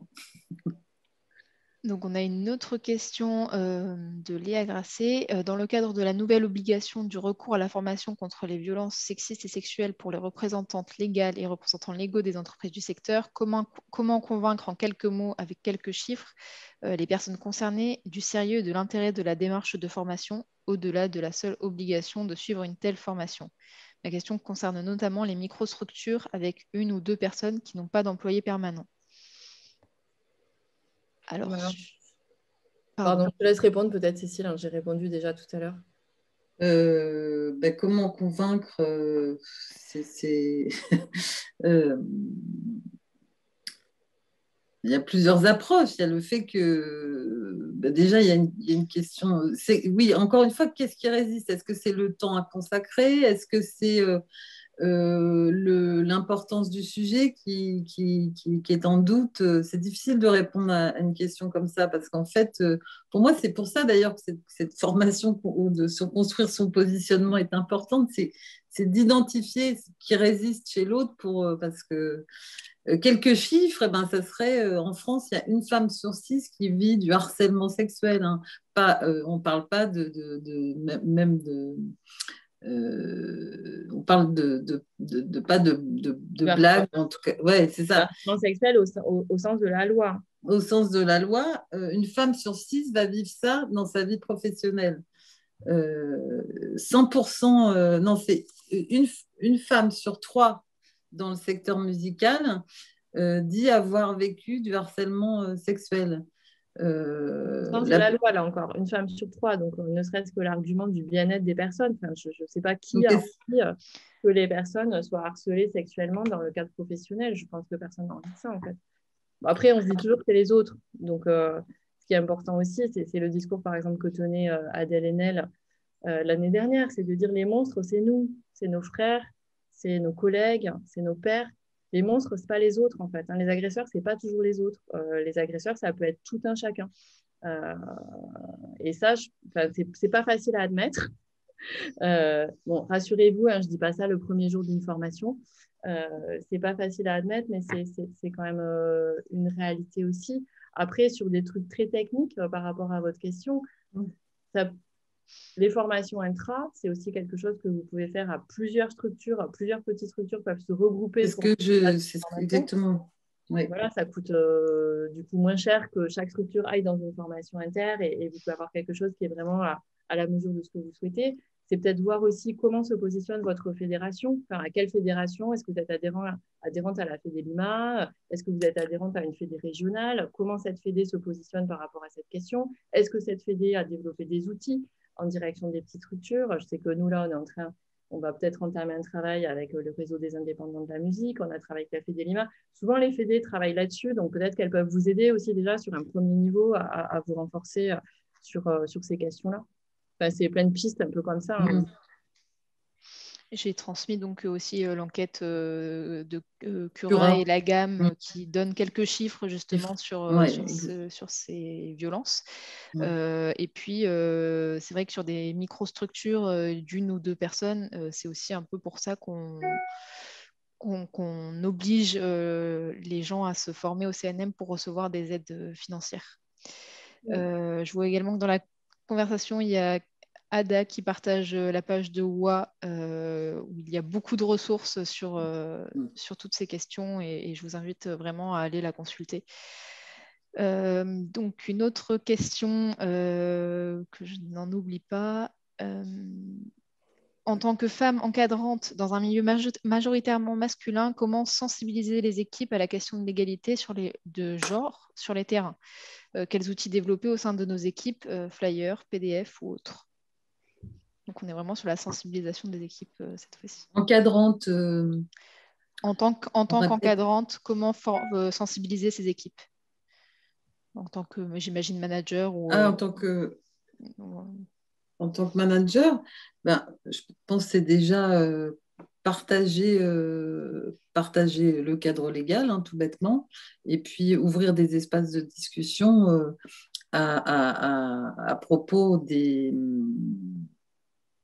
Donc, on a une autre question de Léa Grasset. Dans le cadre de la nouvelle obligation du recours à la formation contre les violences sexistes et sexuelles pour les représentantes légales et représentants légaux des entreprises du secteur, comment convaincre en quelques mots, avec quelques chiffres, les personnes concernées du sérieux et de l'intérêt de la démarche de formation, au-delà de la seule obligation de suivre une telle formation? La question concerne notamment les microstructures avec une ou deux personnes qui n'ont pas d'employés permanents. Alors, voilà. Pardon, je te laisse répondre peut-être, Cécile. Hein, j'ai répondu déjà tout à l'heure. Comment convaincre il y a plusieurs approches. Il y a le fait que déjà, il y a une question. Oui, encore une fois, qu'est-ce qui résiste? Est-ce que c'est le temps à consacrer? Est-ce que c'est l'importance du sujet qui est en doute? C'est difficile de répondre à une question comme ça parce qu'en fait, pour moi, c'est pour ça d'ailleurs que cette formation de se construire son positionnement est importante. C'est d'identifier ce qui résiste chez l'autre parce que quelques chiffres, ça serait en France, il y a une femme sur 6 qui vit du harcèlement sexuel. Hein. On ne parle pas même de. On parle pas de blagues, en tout cas. Ouais, c'est ça. Harcèlement sexuel au sens de la loi. Au sens de la loi, une femme sur 6 va vivre ça dans sa vie professionnelle. 100%, non, c'est une femme sur 3 dans le secteur musical dit avoir vécu du harcèlement sexuel. Sens de la loi, là encore, une femme sur 3, donc ne serait-ce que l'argument du bien-être des personnes. Enfin, je ne sais pas qui a envie que les personnes soient harcelées sexuellement dans le cadre professionnel. Je pense que personne n'a envie de ça, en fait. Bon, après, on se dit toujours que c'est les autres. Donc, ce qui est important aussi, c'est le discours, par exemple, que tenait Adèle Haenel l'année dernière, c'est de dire les monstres, c'est nous, c'est nos frères, c'est nos collègues, c'est nos pères. Les monstres, ce n'est pas les autres, en fait. Hein. Les agresseurs, ce n'est pas toujours les autres. Les agresseurs, ça peut être tout un chacun. Et ça, c'est pas facile à admettre. Bon, rassurez-vous, hein, je dis pas ça le premier jour d'une formation. C'est pas facile à admettre, mais c'est quand même une réalité aussi. Après, sur des trucs très techniques par rapport à votre question, les formations intra, c'est aussi quelque chose que vous pouvez faire à plusieurs structures, plusieurs petites structures peuvent se regrouper. C'est exactement. Oui. Voilà, ça coûte du coup moins cher que chaque structure aille dans une formation inter et vous pouvez avoir quelque chose qui est vraiment à la mesure de ce que vous souhaitez. C'est peut-être voir aussi comment se positionne votre fédération. Enfin, à quelle fédération? Est-ce que vous êtes adhérente à la Fédé Lima? Est-ce que vous êtes adhérente à une fédé régionale? Comment cette fédé se positionne par rapport à cette question? Est-ce que cette fédé a développé des outils en direction des petites structures? Je sais que nous, là, on va peut-être entamer un travail avec le réseau des indépendants de la musique. On a travaillé avec la Fédé Lima. Souvent, les fédés travaillent là-dessus, donc peut-être qu'elles peuvent vous aider aussi déjà sur un premier niveau à vous renforcer sur ces questions-là. Enfin, c'est plein de pistes un peu comme ça. Hein. J'ai transmis donc aussi l'enquête de Cura et la gamme qui donne quelques chiffres justement sur ces violences. Et puis, c'est vrai que sur des microstructures d'une ou deux personnes, c'est aussi un peu pour ça qu'on oblige les gens à se former au CNM pour recevoir des aides financières. Je vois également que dans la conversation, il y a Ada qui partage la page de WA où il y a beaucoup de ressources sur toutes ces questions et je vous invite vraiment à aller la consulter. Donc une autre question que je n'en oublie pas. en tant que femme encadrante dans un milieu majoritairement masculin, comment sensibiliser les équipes à la question de l'égalité de genre sur les terrains? Quels outils développer au sein de nos équipes, flyers, PDF ou autres? Donc, on est vraiment sur la sensibilisation des équipes cette fois-ci. Encadrante. En tant qu'encadrante, comment sensibiliser ces équipes? En tant que, j'imagine, manager ou... en tant que manager, je pense que c'est déjà partager le cadre légal, hein, tout bêtement, et puis ouvrir des espaces de discussion à propos des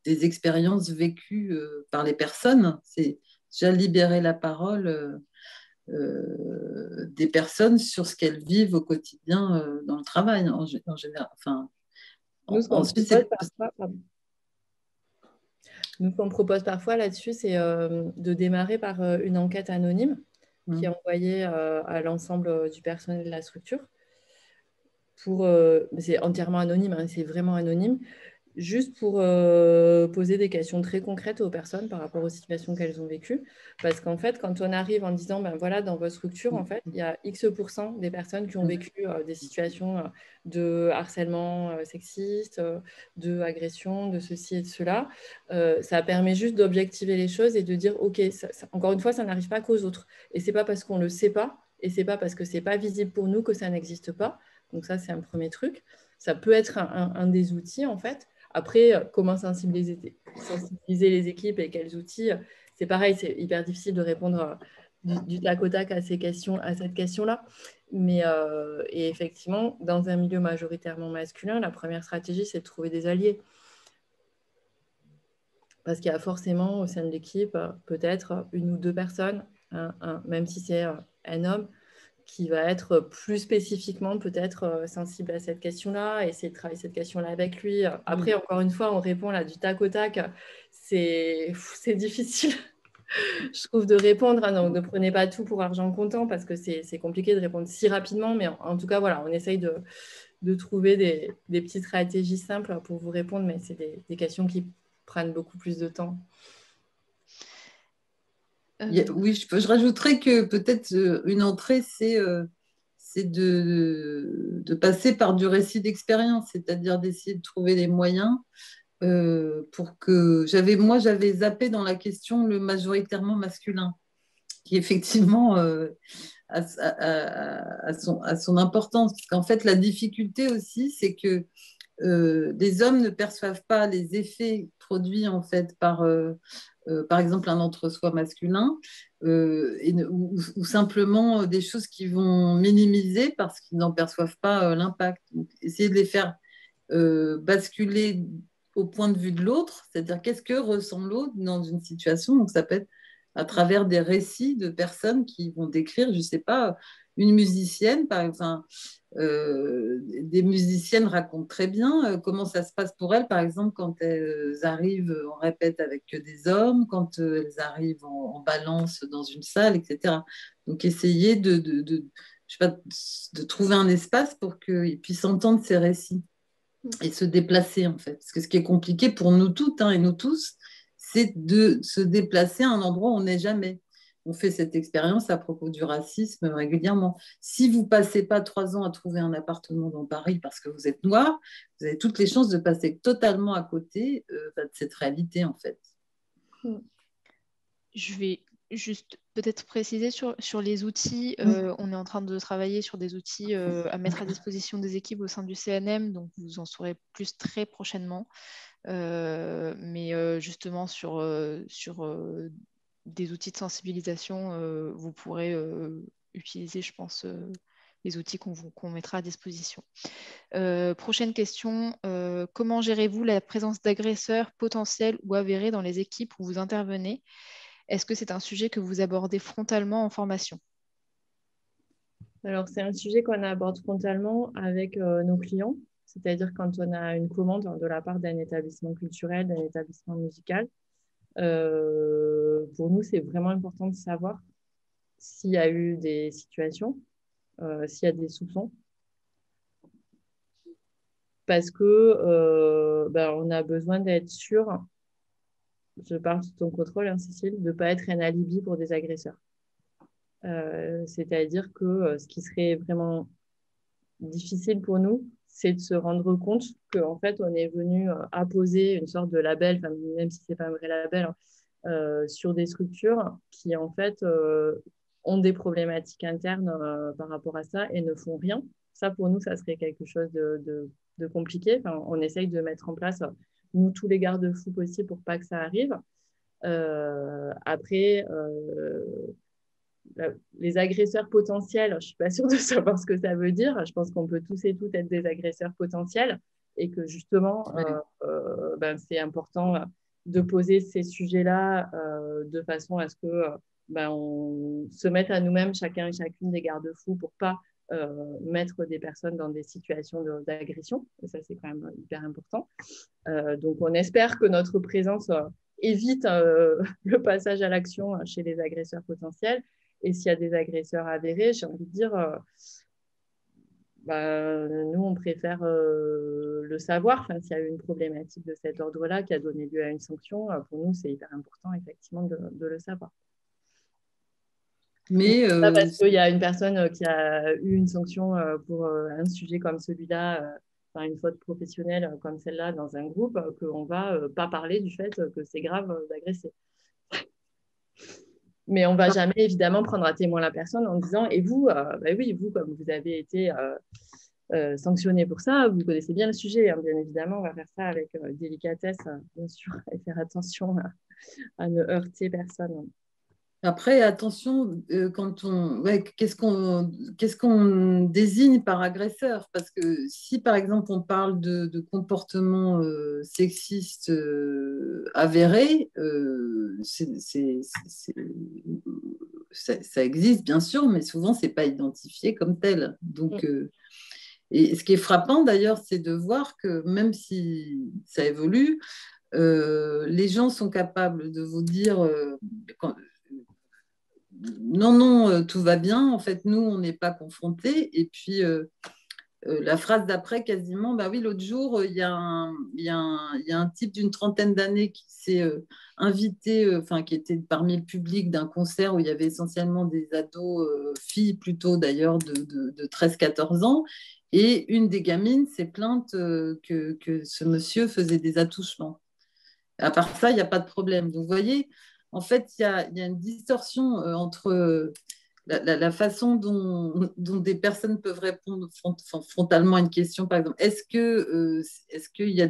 expériences vécues par les personnes. C'est déjà libérer la parole des personnes sur ce qu'elles vivent au quotidien dans le travail, en général. Enfin, Nous, ce qu'on propose parfois là-dessus, c'est de démarrer par une enquête anonyme qui est envoyée à l'ensemble du personnel de la structure. C'est entièrement anonyme, hein, c'est vraiment anonyme, juste pour poser des questions très concrètes aux personnes par rapport aux situations qu'elles ont vécues. Parce qu'en fait, quand on arrive en disant, voilà, dans votre structure, en fait, il y a X% des personnes qui ont vécu des situations de harcèlement sexiste, de agression, de ceci et de cela, ça permet juste d'objectiver les choses et de dire, OK, encore une fois, ça n'arrive pas qu'aux autres. Et c'est pas parce qu'on ne le sait pas, et c'est pas parce que c'est pas visible pour nous que ça n'existe pas. Donc ça, c'est un premier truc. Ça peut être un des outils, en fait. Après, comment sensibiliser les équipes et quels outils, c'est pareil, c'est hyper difficile de répondre du tac au tac à cette question-là. Mais et effectivement, dans un milieu majoritairement masculin, la première stratégie, c'est de trouver des alliés. Parce qu'il y a forcément au sein de l'équipe peut-être une ou deux personnes, même si c'est un homme, qui va être plus spécifiquement peut-être sensible à cette question-là, essayer de travailler cette question-là avec lui. Après, encore une fois, on répond là du tac au tac. C'est difficile, je trouve, de répondre. Hein, donc, ne prenez pas tout pour argent comptant parce que c'est compliqué de répondre si rapidement. Mais en tout cas, voilà, on essaye de trouver des petites stratégies simples pour vous répondre, mais c'est des questions qui prennent beaucoup plus de temps. Oui, je rajouterais que peut-être une entrée, c'est de passer par du récit d'expérience, c'est-à-dire d'essayer de trouver les moyens pour que... j'avais zappé dans la question le majoritairement masculin, qui effectivement a son importance, parce qu'en fait, la difficulté aussi, c'est que les hommes ne perçoivent pas les effets produits en fait par exemple un entre-soi masculin ou simplement des choses qui vont minimiser parce qu'ils n'en perçoivent pas l'impact. Donc, essayer de les faire basculer au point de vue de l'autre, c'est-à-dire qu'est-ce que ressent l'autre dans une situation. Donc ça peut être à travers des récits de personnes qui vont décrire, je ne sais pas, une musicienne, par exemple. Des musiciennes racontent très bien comment ça se passe pour elles, par exemple, quand elles arrivent en répète avec des hommes, quand elles arrivent en balance dans une salle, etc. Donc, essayer je sais pas, de trouver un espace pour qu'ils puissent entendre ces récits et se déplacer, en fait. Parce que ce qui est compliqué pour nous toutes et nous tous, c'est de se déplacer à un endroit où on n'est jamais. On fait cette expérience à propos du racisme régulièrement. Si vous ne passez pas 3 ans à trouver un appartement dans Paris parce que vous êtes noir, vous avez toutes les chances de passer totalement à côté de cette réalité, en fait. Je vais juste peut-être préciser sur les outils. On est en train de travailler sur des outils à mettre à disposition des équipes au sein du CNM, donc vous en saurez plus très prochainement. Mais justement sur des outils de sensibilisation, vous pourrez utiliser, je pense, les outils qu'on mettra à disposition. Prochaine question, comment gérez-vous la présence d'agresseurs potentiels ou avérés dans les équipes où vous intervenez? Est-ce que c'est un sujet que vous abordez frontalement en formation? Alors, c'est un sujet qu'on aborde frontalement avec nos clients, c'est-à-dire quand on a une commande de la part d'un établissement culturel, d'un établissement musical. Pour nous, c'est vraiment important de savoir s'il y a eu des situations, s'il y a des soupçons. Parce que on a besoin d'être sûr je parle sous ton contrôle, hein, Cécile, de ne pas être un alibi pour des agresseurs. C'est-à-dire que ce qui serait vraiment difficile pour nous, c'est de se rendre compte qu'en fait, on est venu apposer une sorte de label, même si ce n'est pas un vrai label, hein, sur des structures qui, en fait, ont des problématiques internes par rapport à ça et ne font rien. Ça, pour nous, ça serait quelque chose de compliqué. Enfin, on essaye de mettre en place, nous, tous les garde-fous possibles pour pas que ça arrive. Après, les agresseurs potentiels, je ne suis pas sûre de savoir ce que ça veut dire. Je pense qu'on peut tous et toutes être des agresseurs potentiels et que justement, c'est important de poser ces sujets-là de façon à ce que on se mette à nous-mêmes, chacun et chacune, des garde-fous pour ne pas mettre des personnes dans des situations d'agression. Et ça, c'est quand même hyper important. Donc, on espère que notre présence évite le passage à l'action chez les agresseurs potentiels. Et s'il y a des agresseurs avérés, j'ai envie de dire, nous, on préfère le savoir. Enfin, s'il y a eu une problématique de cet ordre-là qui a donné lieu à une sanction, pour nous, c'est hyper important, effectivement, de le savoir. Mais pas parce qu'il y a une personne qui a eu une sanction pour un sujet comme celui-là, une faute professionnelle comme celle-là dans un groupe, qu'on ne va pas parler du fait que c'est grave d'agresser. Mais on ne va jamais, évidemment, prendre à témoin la personne en disant « Et vous, oui, vous, comme vous avez été sanctionné pour ça, vous connaissez bien le sujet. Hein, bien évidemment, on va faire ça avec délicatesse, bien sûr, et faire attention à ne heurter personne. » Après, attention, qu'est-ce qu'on désigne par agresseur? Parce que si, par exemple, on parle de comportements sexistes avérés, ça existe, bien sûr, mais souvent, ce n'est pas identifié comme tel. Donc, et ce qui est frappant, d'ailleurs, c'est de voir que même si ça évolue, les gens sont capables de vous dire... non, tout va bien. En fait, nous, on n'est pas confrontés. Et puis, la phrase d'après, quasiment, bah oui, l'autre jour, il y a un type d'une trentaine d'années qui s'est invité, qui était parmi le public d'un concert où il y avait essentiellement des ados, filles plutôt d'ailleurs, de 13-14 ans. Et une des gamines s'est plainte que ce monsieur faisait des attouchements. À part ça, il n'y a pas de problème. Donc, vous voyez, en fait, il y a une distorsion entre la façon dont des personnes peuvent répondre frontalement à une question. Par exemple, est-ce qu'il y a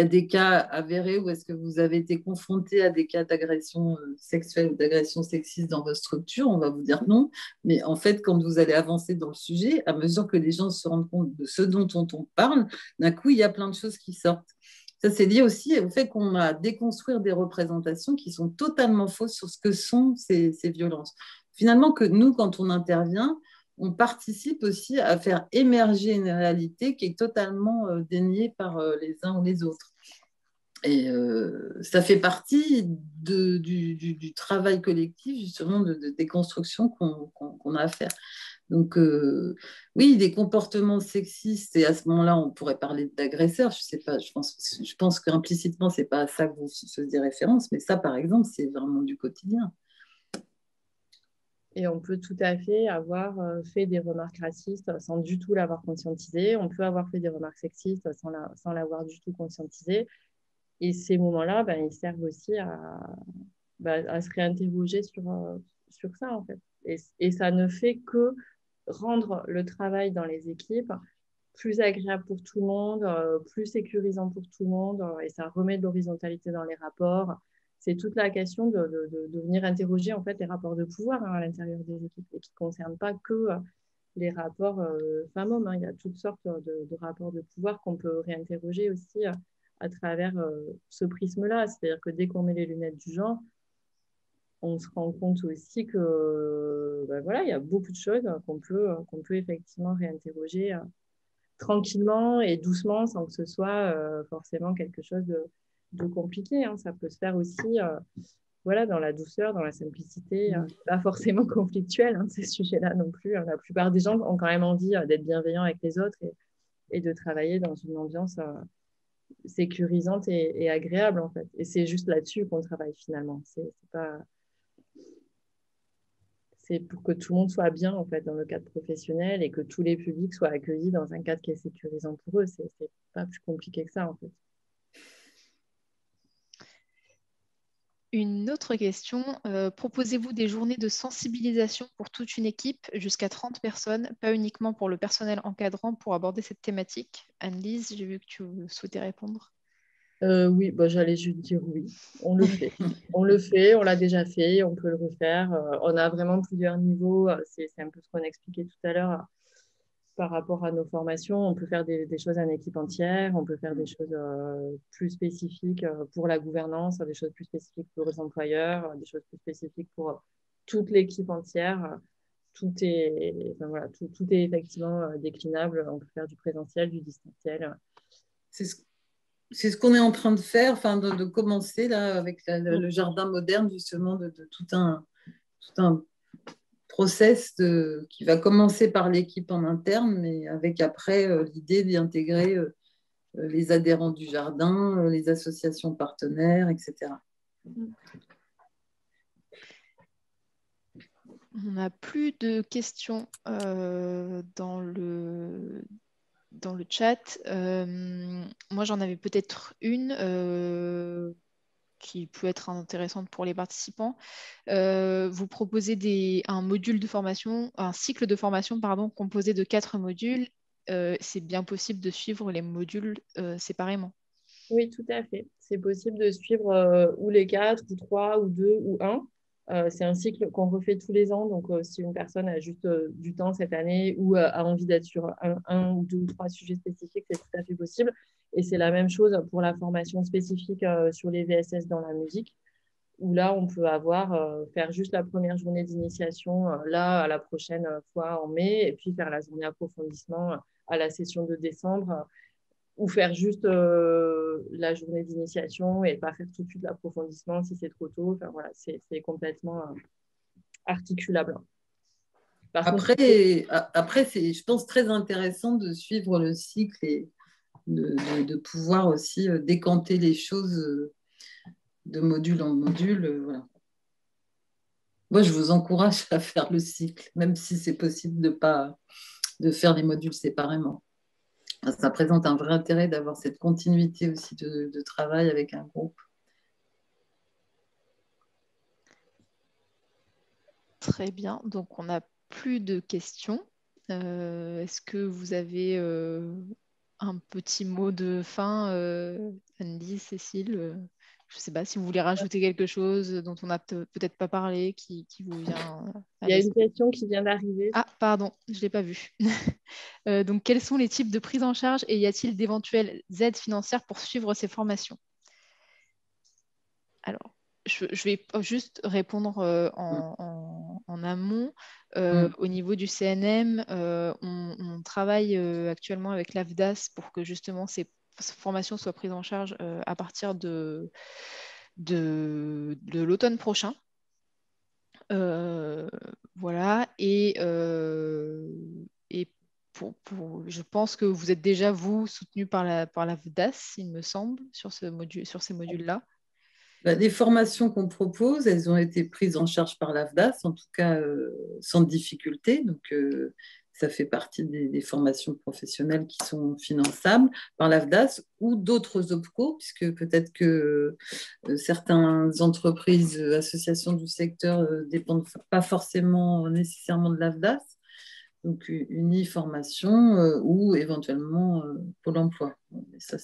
des cas avérés ou est-ce que vous avez été confronté à des cas d'agression sexuelle ou d'agression sexiste dans votre structure? On va vous dire non. Mais en fait, quand vous allez avancer dans le sujet, à mesure que les gens se rendent compte de ce dont on parle, d'un coup, il y a plein de choses qui sortent. Ça, c'est lié aussi au fait qu'on a déconstruire des représentations qui sont totalement fausses sur ce que sont ces violences. Finalement, que nous, quand on intervient, on participe aussi à faire émerger une réalité qui est totalement déniée par les uns ou les autres. Et ça fait partie du travail collectif, justement, de déconstruction qu'on a à faire. Donc, oui, des comportements sexistes, et à ce moment-là, on pourrait parler d'agresseurs, je sais pas, je pense qu'implicitement, c'est pas à ça que vous faisiez référence, mais ça, par exemple, c'est vraiment du quotidien. Et on peut tout à fait avoir fait des remarques racistes sans du tout l'avoir conscientisé. On peut avoir fait des remarques sexistes sans l'avoir du tout conscientisé. Et ces moments-là, ils servent aussi à se réinterroger sur ça, en fait. Et ça ne fait que rendre le travail dans les équipes plus agréable pour tout le monde, plus sécurisant pour tout le monde, et ça remet de l'horizontalité dans les rapports. C'est toute la question de venir interroger en fait les rapports de pouvoir à l'intérieur des équipes et qui ne concernent pas que les rapports femmes-hommes. Il y a toutes sortes de rapports de pouvoir qu'on peut réinterroger aussi à travers ce prisme-là. C'est-à-dire que dès qu'on met les lunettes du genre, on se rend compte aussi que il y a beaucoup de choses qu'on peut effectivement réinterroger tranquillement et doucement sans que ce soit forcément quelque chose de compliqué. Hein. Ça peut se faire aussi dans la douceur, dans la simplicité, pas forcément conflictuel, ces sujets-là non plus. La plupart des gens ont quand même envie d'être bienveillants avec les autres et de travailler dans une ambiance sécurisante et agréable, en fait. Et c'est juste là-dessus qu'on travaille finalement. C'est pour que tout le monde soit bien, en fait, dans le cadre professionnel et que tous les publics soient accueillis dans un cadre qui est sécurisant pour eux. C'est pas plus compliqué que ça, en fait. Une autre question, proposez-vous des journées de sensibilisation pour toute une équipe, jusqu'à 30 personnes, pas uniquement pour le personnel encadrant, pour aborder cette thématique? Anne-Lise, j'ai vu que tu souhaitais répondre. Oui, bah, j'allais juste dire oui. On le fait. On le fait, on l'a déjà fait, on peut le refaire. On a vraiment plusieurs niveaux. C'est un peu ce qu'on expliquait tout à l'heure par rapport à nos formations. On peut faire des choses en équipe entière, on peut faire des choses plus spécifiques pour la gouvernance, des choses plus spécifiques pour les employeurs, des choses plus spécifiques pour toute l'équipe entière. Tout est, enfin, voilà, tout est effectivement déclinable. On peut faire du présentiel, du distanciel. C'est ce qu'on est en train de faire, enfin de commencer là avec le jardin moderne, justement, de tout un process qui va commencer par l'équipe en interne, mais avec après l'idée d'y intégrer les adhérents du jardin, les associations partenaires, etc. On n'a plus de questions dans le chat. Moi, j'en avais peut-être une qui peut être intéressante pour les participants. Vous proposez un module de formation, un cycle de formation, pardon, composé de 4 modules. C'est bien possible de suivre les modules séparément. Oui, tout à fait. C'est possible de suivre ou les 4, ou 3, ou 2, ou 1. C'est un cycle qu'on refait tous les ans. Donc, si une personne a juste du temps cette année ou a envie d'être sur un ou 2 ou 3 sujets spécifiques, c'est tout à fait possible. Et c'est la même chose pour la formation spécifique sur les VSS dans la musique, où là, on peut faire juste la première journée d'initiation là, à la prochaine fois en mai, et puis faire la journée approfondissement à la session de décembre, ou faire juste la journée d'initiation et pas faire tout de suite l'approfondissement si c'est trop tôt. Enfin, voilà, c'est complètement articulable. Après, c'est, je pense, très intéressant de suivre le cycle et de pouvoir aussi décanter les choses de module en module. Voilà. Moi, je vous encourage à faire le cycle, même si c'est possible de faire les modules séparément. Ça présente un vrai intérêt d'avoir cette continuité aussi de travail avec un groupe. Très bien, donc on n'a plus de questions. Est-ce que vous avez un petit mot de fin, Andy, Cécile? Je ne sais pas si vous voulez rajouter quelque chose dont on n'a peut-être pas parlé, qui vous vient à Il y a une l'esprit. question qui vient d'arriver. Ah, pardon, je ne l'ai pas vue. Donc, quels sont les types de prise en charge et y a-t-il d'éventuelles aides financières pour suivre ces formations? Alors, je vais juste répondre en amont. Au niveau du CNM, on travaille actuellement avec l'AFDAS pour que justement ces formations soient prises en charge à partir de l'automne prochain. Voilà. Et je pense que vous êtes déjà, vous, soutenu par l'AFDAS, il me semble, sur ces modules-là. Les formations qu'on propose, elles ont été prises en charge par l'AFDAS, en tout cas sans difficulté. Donc, ça fait partie des formations professionnelles qui sont finançables par l'AFDAS ou d'autres OPCO, puisque peut-être que certaines entreprises, associations du secteur ne dépendent pas forcément nécessairement de l'AFDAS. Donc, une e-formation ou éventuellement Pôle emploi. Mais ça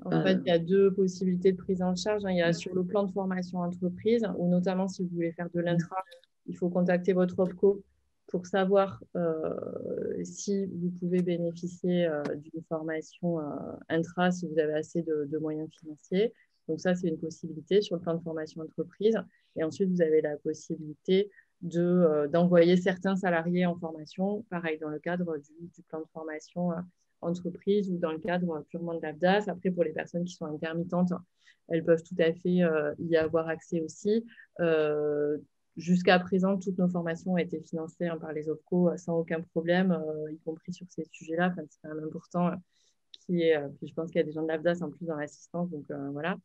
En fait, il y a 2 possibilités de prise en charge. Il y a sur le plan de formation entreprise, ou notamment si vous voulez faire de l'intra, il faut contacter votre OPCO pour savoir si vous pouvez bénéficier d'une formation intra, si vous avez assez de moyens financiers. Donc ça, c'est une possibilité sur le plan de formation entreprise. Et ensuite, vous avez la possibilité d'envoyer certains salariés en formation, pareil, dans le cadre du plan de formation entreprise ou dans le cadre purement de l'AFDAS. Après, pour les personnes qui sont intermittentes, elles peuvent tout à fait y avoir accès aussi. Jusqu'à présent, toutes nos formations ont été financées par les OPCO sans aucun problème, y compris sur ces sujets-là. Enfin, c'est quand même important puis je pense qu'il y a des gens de l'ABDAS en plus dans l'assistance, donc voilà.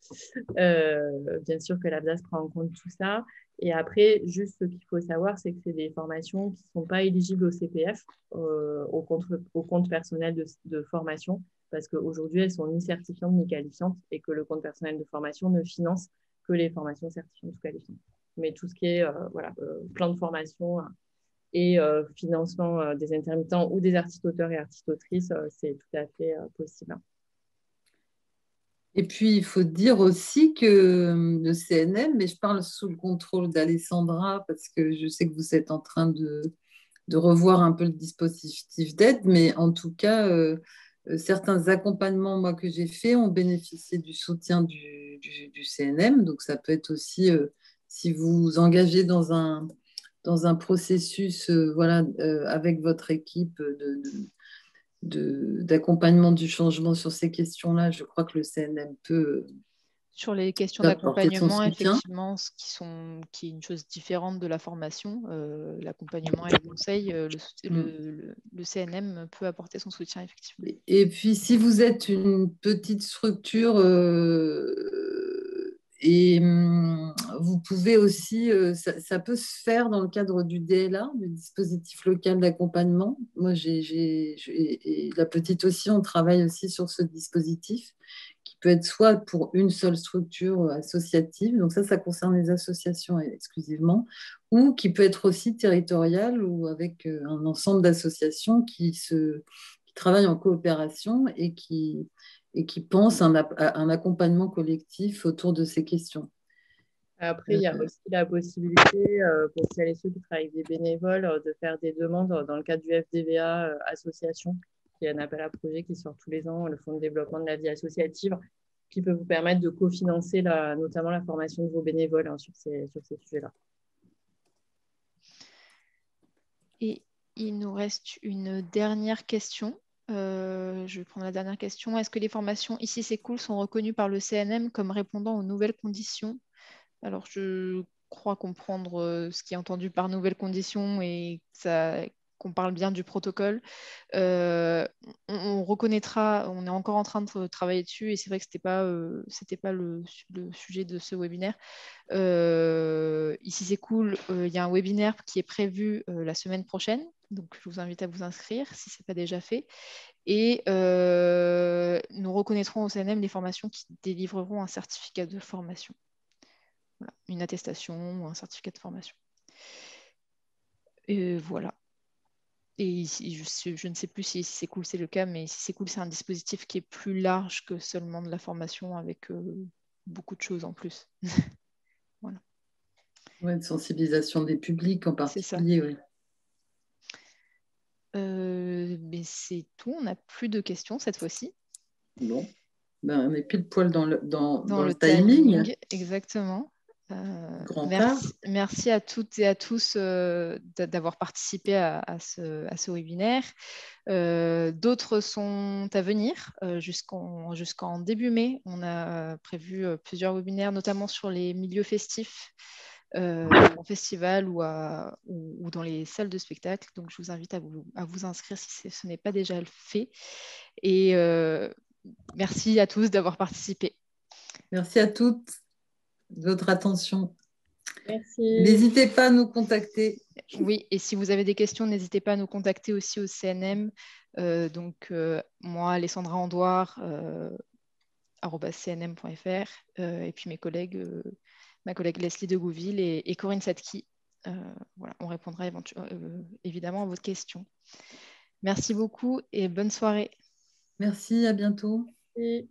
Bien sûr que l'ABDAS prend en compte tout ça. Et après, juste ce qu'il faut savoir, c'est que c'est des formations qui ne sont pas éligibles au CPF, au compte personnel de formation, parce qu'aujourd'hui, elles sont ni certifiantes ni qualifiantes, et que le compte personnel de formation ne finance que les formations certifiantes ou qualifiantes. Mais tout ce qui est plan de formation et financement des intermittents ou des artistes-auteurs et artistes-autrices, c'est tout à fait possible. Et puis, il faut dire aussi que le CNM, mais je parle sous le contrôle d'Alessandra, parce que je sais que vous êtes en train de revoir un peu le dispositif d'aide, mais en tout cas, certains accompagnements moi, que j'ai faits ont bénéficié du soutien du CNM. Donc, ça peut être aussi, si vous vous engagez dans un processus avec votre équipe d'accompagnement du changement sur ces questions-là, je crois que le CNM peut Sur les questions apporter son d'accompagnement, soutien. effectivement, qui est une chose différente de la formation, l'accompagnement et le conseil, le CNM peut apporter son soutien, effectivement. Et puis, si vous êtes une petite structure vous pouvez aussi, ça peut se faire dans le cadre du DLA, du dispositif local d'accompagnement. Moi, et la petite aussi, on travaille aussi sur ce dispositif qui peut être soit pour une seule structure associative, donc ça concerne les associations exclusivement, ou qui peut être aussi territorial ou avec un ensemble d'associations qui travaillent en coopération et qui pensent à un accompagnement collectif autour de ces questions. Après, il y a aussi la possibilité pour celles et ceux qui travaillent avec des bénévoles de faire des demandes dans le cadre du FDVA association, qui est un appel à projet qui sort tous les ans, le Fonds de développement de la vie associative, qui peut vous permettre de cofinancer notamment la formation de vos bénévoles sur ces sujets-là. Et il nous reste une dernière question. Je vais prendre la dernière question. Est-ce que les formations Ici c'est cool sont reconnues par le CNM comme répondant aux nouvelles conditions? Alors, je crois comprendre ce qui est entendu par nouvelles conditions et qu'on parle bien du protocole. On reconnaîtra, on est encore en train de travailler dessus et c'est vrai que ce n'était pas le sujet de ce webinaire. Ici, c'est cool, il y a un webinaire qui est prévu la semaine prochaine. Donc, je vous invite à vous inscrire si ce n'est pas déjà fait. Et nous reconnaîtrons au CNM les formations qui délivreront un certificat de formation. Voilà, une attestation ou un certificat de formation. Et voilà. Et ici, je ne sais plus si c'est cool, c'est le cas, mais si c'est cool, c'est un dispositif qui est plus large que seulement de la formation avec beaucoup de choses en plus. Voilà. Ouais, de sensibilisation des publics en particulier. Oui. Mais c'est tout, on n'a plus de questions cette fois-ci. Bon, on est pile poil dans le timing. Exactement. Merci à toutes et à tous d'avoir participé à ce webinaire. D'autres sont à venir jusqu'en début mai. On a prévu plusieurs webinaires, notamment sur les milieux festifs, en festival ou dans les salles de spectacle. Donc, je vous invite à vous inscrire si ce n'est pas déjà fait. Et merci à tous d'avoir participé. Merci à toutes de votre attention. Merci. N'hésitez pas à nous contacter. Oui, et si vous avez des questions, n'hésitez pas à nous contacter aussi au CNM. Moi, Alessandra Andoire, @cnm.fr, et puis ma collègue Leslie Degouville et Corinne Satki. Voilà, on répondra évidemment à vos questions. Merci beaucoup et bonne soirée. Merci, à bientôt. Merci.